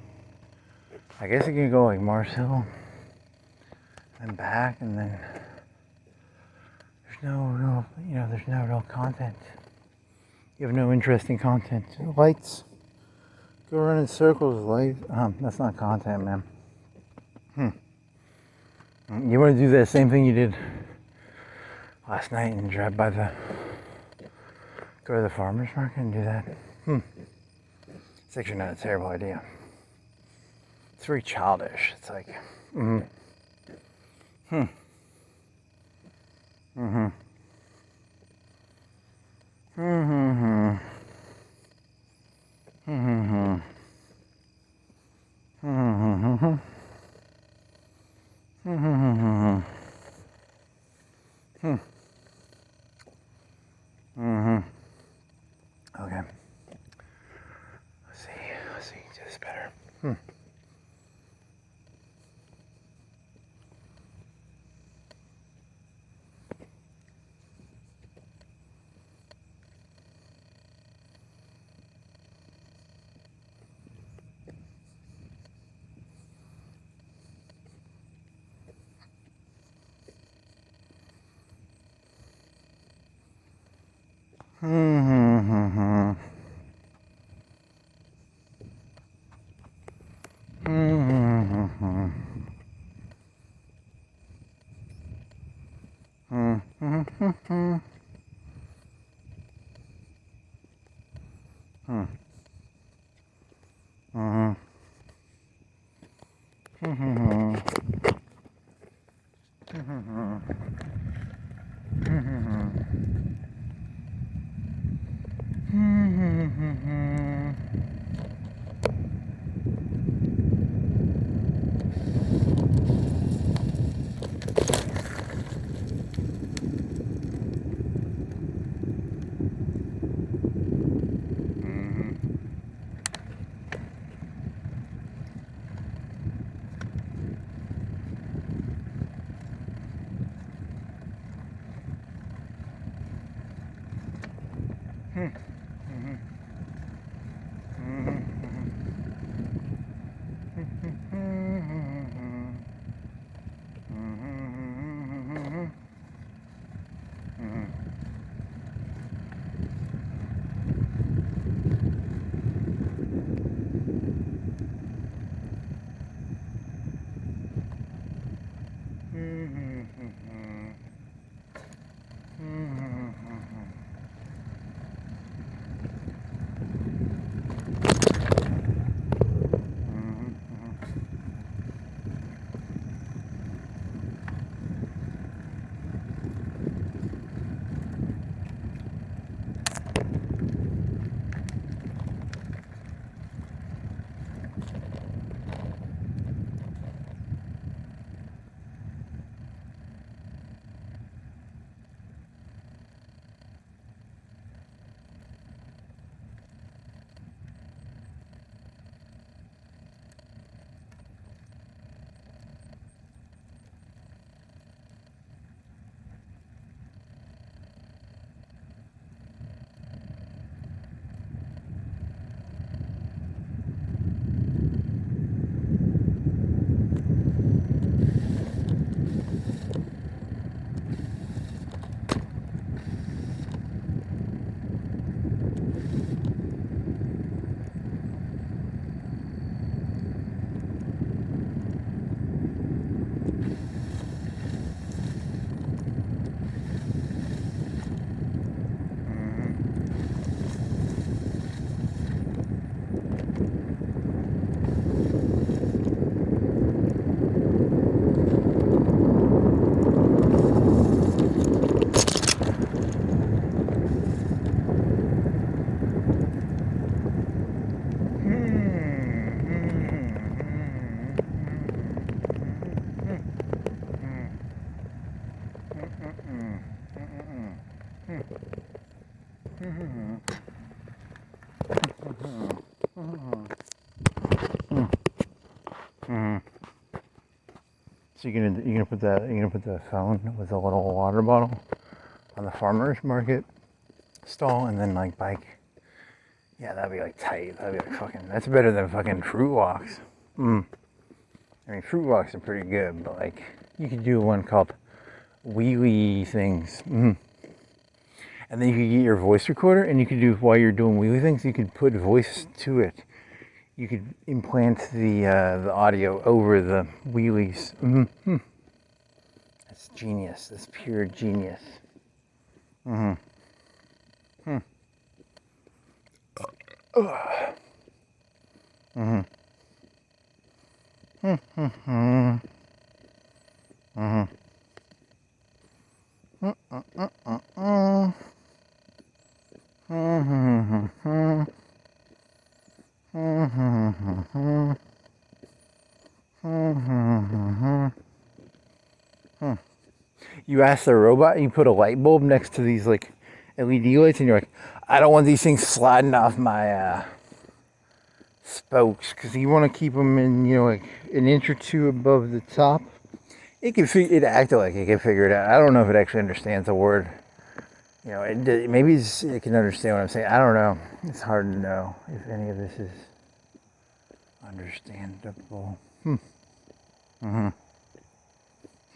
I guess it's gonna go like Mars Hill and back, and then there's no real, there's no real content. You have no interesting content. Lights, go around in circles, lights. That's not content, man. You want to do that same thing you did last night and drive by go to the farmer's market and do that? It's actually not a terrible idea. It's very childish. It's like, Okay. So you're gonna put the phone with a little water bottle on the farmer's market stall, and then like bike. Yeah, that'd be like tight. That'd be like fucking. That's better than fucking fruit walks. I mean, fruit walks are pretty good, but like you could do one called wheelie things. And then you could get your voice recorder, and you could do, while you're doing wheelie things, you could put voice to it. You could implant the audio over the wheelies. That's genius. That's pure genius. You ask the robot, you put a light bulb next to these like LED lights, and you're like, I don't want these things sliding off my spokes, because you want to keep them in, you know, like an inch or two above the top. It acted like it can figure it out. I don't know if it actually understands a word. You know, maybe it can understand what I'm saying. I don't know. It's hard to know if any of this is understandable. Mm-hmm.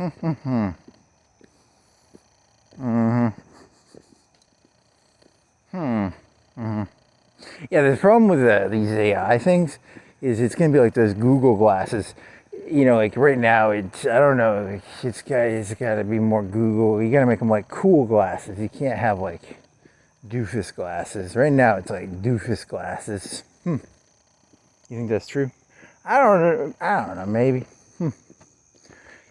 Mm-hmm. Mm-hmm. Mm-hmm. Yeah, the problem with these AI things is it's going to be like those Google glasses. You know, like right now, I don't know, like it's got to be more Google. You got to make them like cool glasses. You can't have like doofus glasses. Right now, it's like doofus glasses. You think that's true? I don't know, maybe.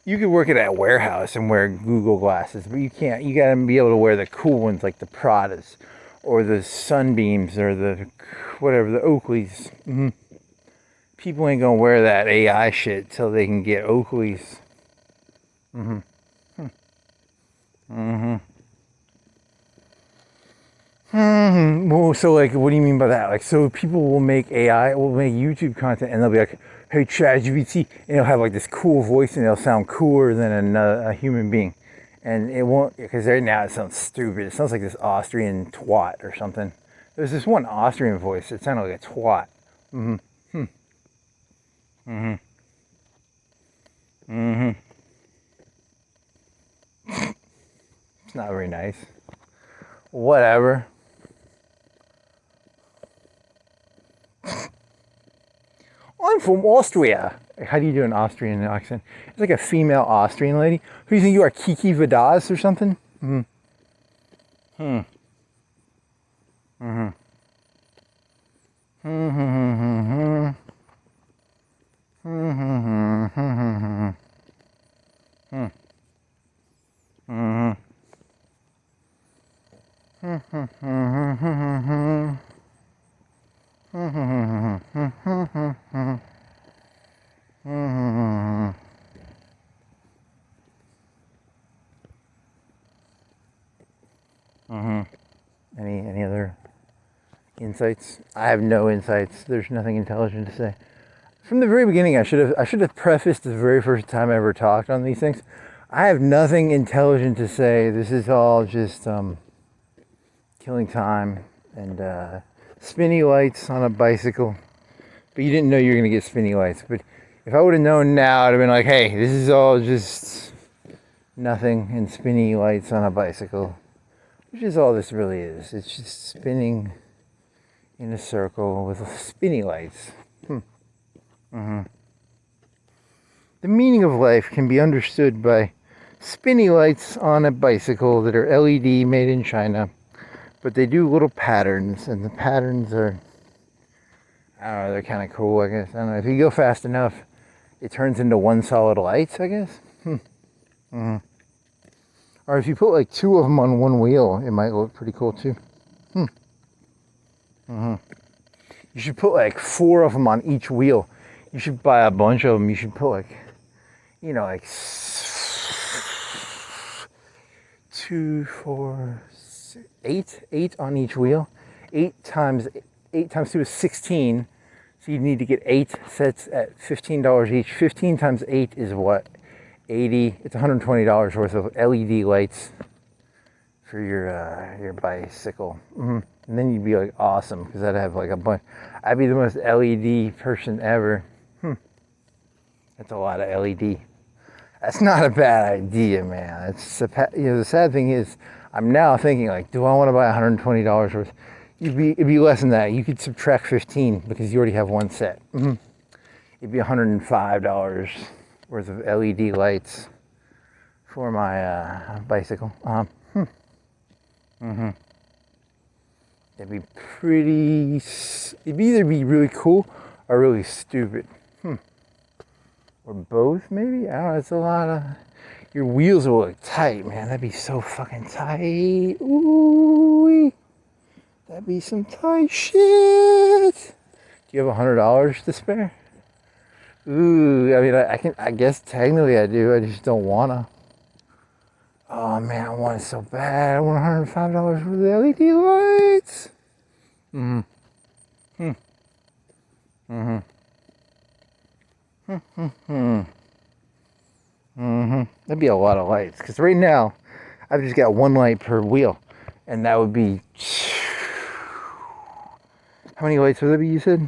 You could work at a warehouse and wear Google glasses, but you can't. You got to be able to wear the cool ones like the Pradas or the Sunbeams or the whatever, the Oakleys. People ain't gonna wear that AI shit till they can get Oakleys. Well, so like, what do you mean by that? Like, so people will make YouTube content, and they'll be like, "Hey, ChatGPT," and it'll have like this cool voice, and it'll sound cooler than a human being, and it won't, because right now it sounds stupid. It sounds like this Austrian twat or something. There's this one Austrian voice that sounded like a twat. It's not very nice. Whatever. I'm from Austria. How do you do an Austrian accent? It's like a female Austrian lady. Who do you think you are, Kiki Vidaz or something? Any other insights? I have no insights. There's nothing intelligent to say. From the very beginning, I should have prefaced the very first time I ever talked on these things. I have nothing intelligent to say. This is all just killing time and spinny lights on a bicycle. But you didn't know you were going to get spinny lights. But if I would have known now, I'd have been like, hey, this is all just nothing and spinny lights on a bicycle. Which is all this really is. It's just spinning in a circle with spinny lights. The meaning of life can be understood by spinny lights on a bicycle that are LED made in China. But they do little patterns, and the patterns are, I don't know, they're kind of cool, I guess. I don't know, if you go fast enough, it turns into one solid light, I guess. Or if you put like two of them on one wheel, it might look pretty cool too. You should put like 4 of them on each wheel. You should buy a bunch of them. You should put like, you know, like 2, 4, 6, 8 on each wheel. 8 times 2 is 16. So you need to get 8 sets at $15 each. 15 times 8 is what? 80. It's $120 worth of LED lights for your bicycle. And then you'd be like awesome, because I'd have like a bunch. I'd be the most LED person ever. That's a lot of LED. That's not a bad idea, man. It's the sad thing is, I'm now thinking like, do I want to buy $120 worth? It'd be less than that. You could subtract 15 because you already have one set. It'd be $105 worth of LED lights for my bicycle. It'd be pretty. It'd either be really cool or really stupid. Or both, maybe? I don't know. It's a lot of. Your wheels will look tight, man. That'd be so fucking tight. Ooh, that'd be some tight shit. Do you have $100 to spare? Ooh, I mean, I guess technically I do. I just don't wanna. Oh man, I want it so bad. I want $105 for the LED lights. That'd be a lot of lights. Because right now, I've just got one light per wheel. And that would be... How many lights would that be, you said?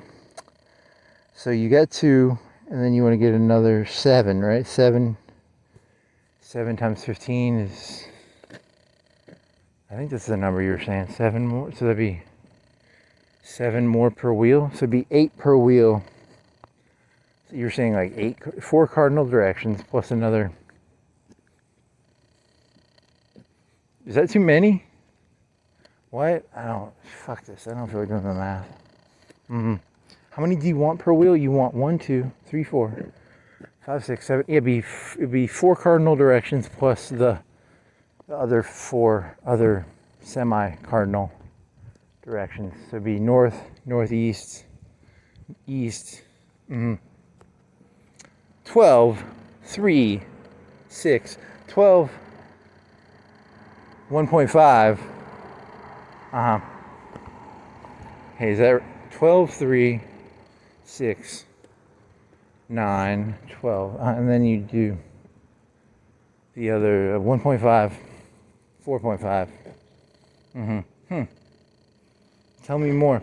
So you got 2, and then you want to get another 7, right? 7 times 15 is... I think this is the number you were saying. 7 more. So that'd be 7 more per wheel. So it'd be 8 per wheel. So you're saying like 4 cardinal directions plus another... Is that too many? What? Fuck this. I don't feel like doing the math. How many do you want per wheel? You want 1, 2, 3, 4, 5, 6, 7. It'd be 4 cardinal directions plus the other 4 other semi-cardinal directions. So it'd be north, northeast, east. 12, 3, 6, 12, 1.5. Hey, is that 12, 3, 6, 9, 12. And then you do the other 1.5, 4.5. Tell me more.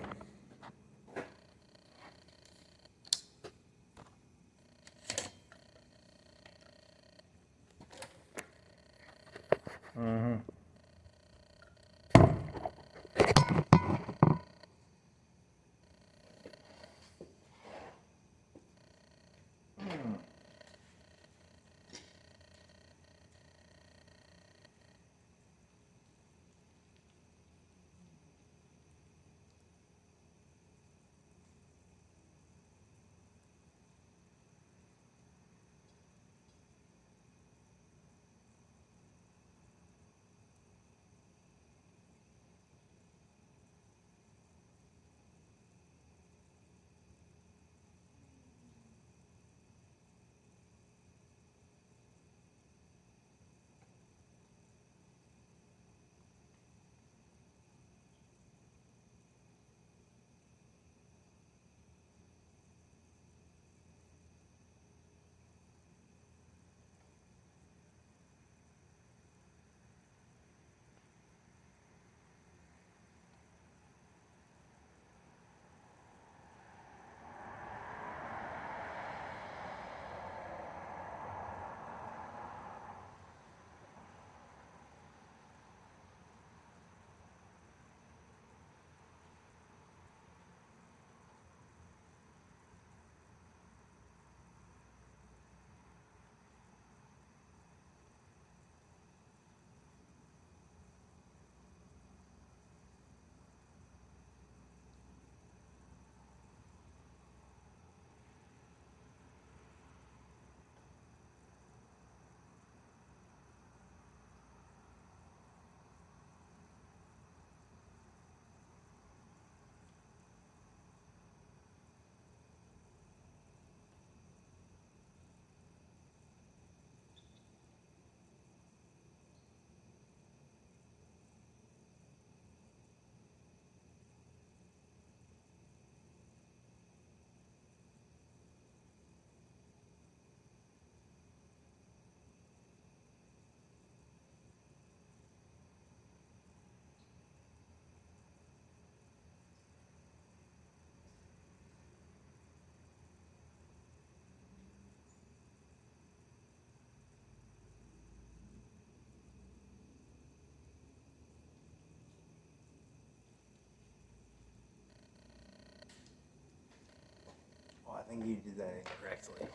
I think you did that incorrectly.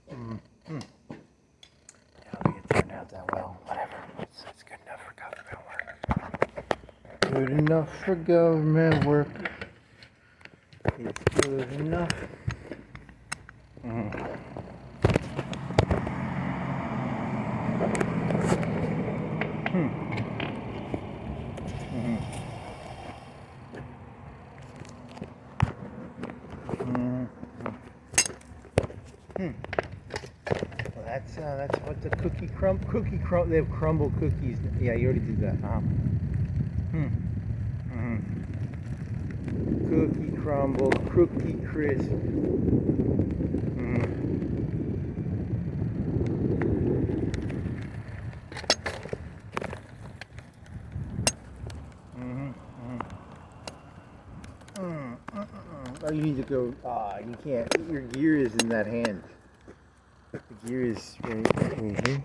I don't think it turned out that well. Whatever. It's good enough for government work. Good enough for government work. It's good enough. Well, that's what the cookie crumble. They have crumble cookies. Yeah, you already did that. Cookie crumble. crumble, cookie crisp. Oh, you need to go. You can't. Your gear is in that hand. The gear is right here.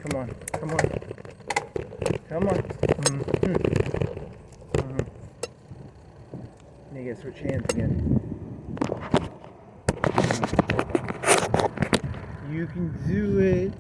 Come on, come on, come on. You gotta switch hands again. You can do it.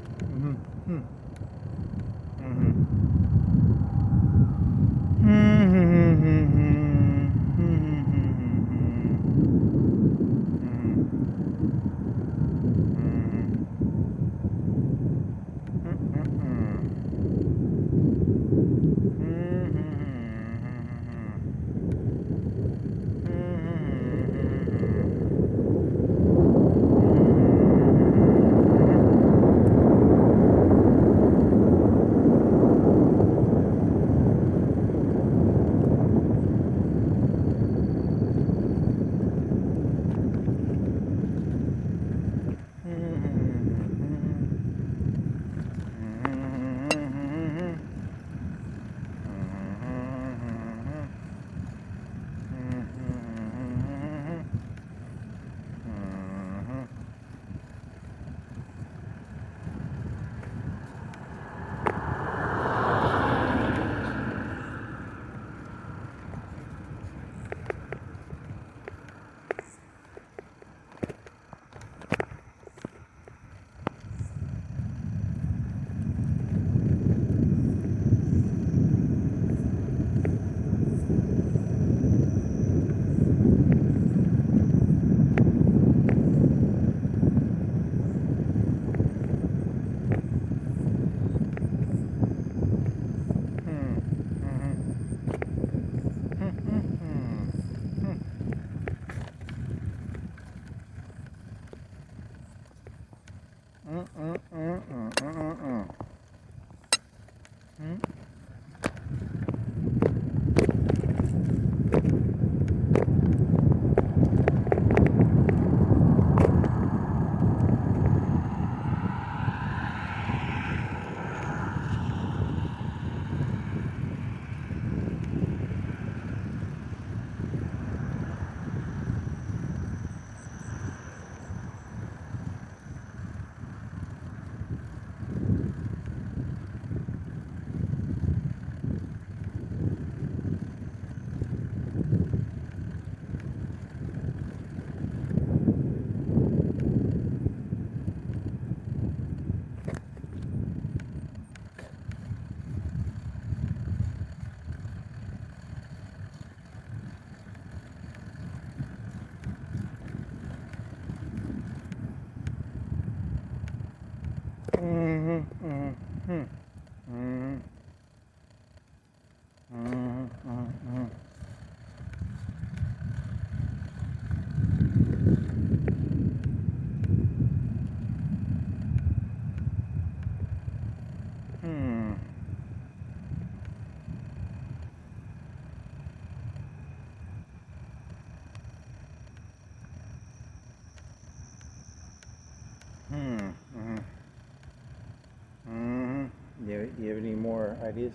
You have any more ideas?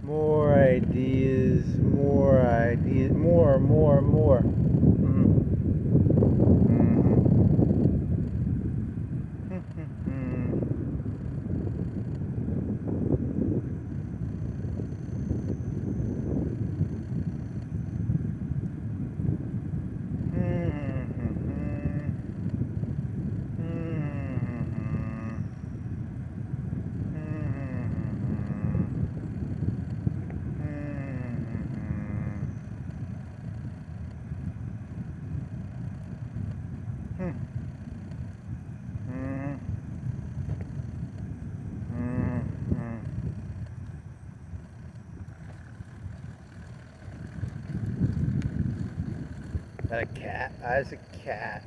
More ideas, more ideas, more. That a cat? That's a cat.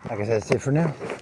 I guess that's it for now.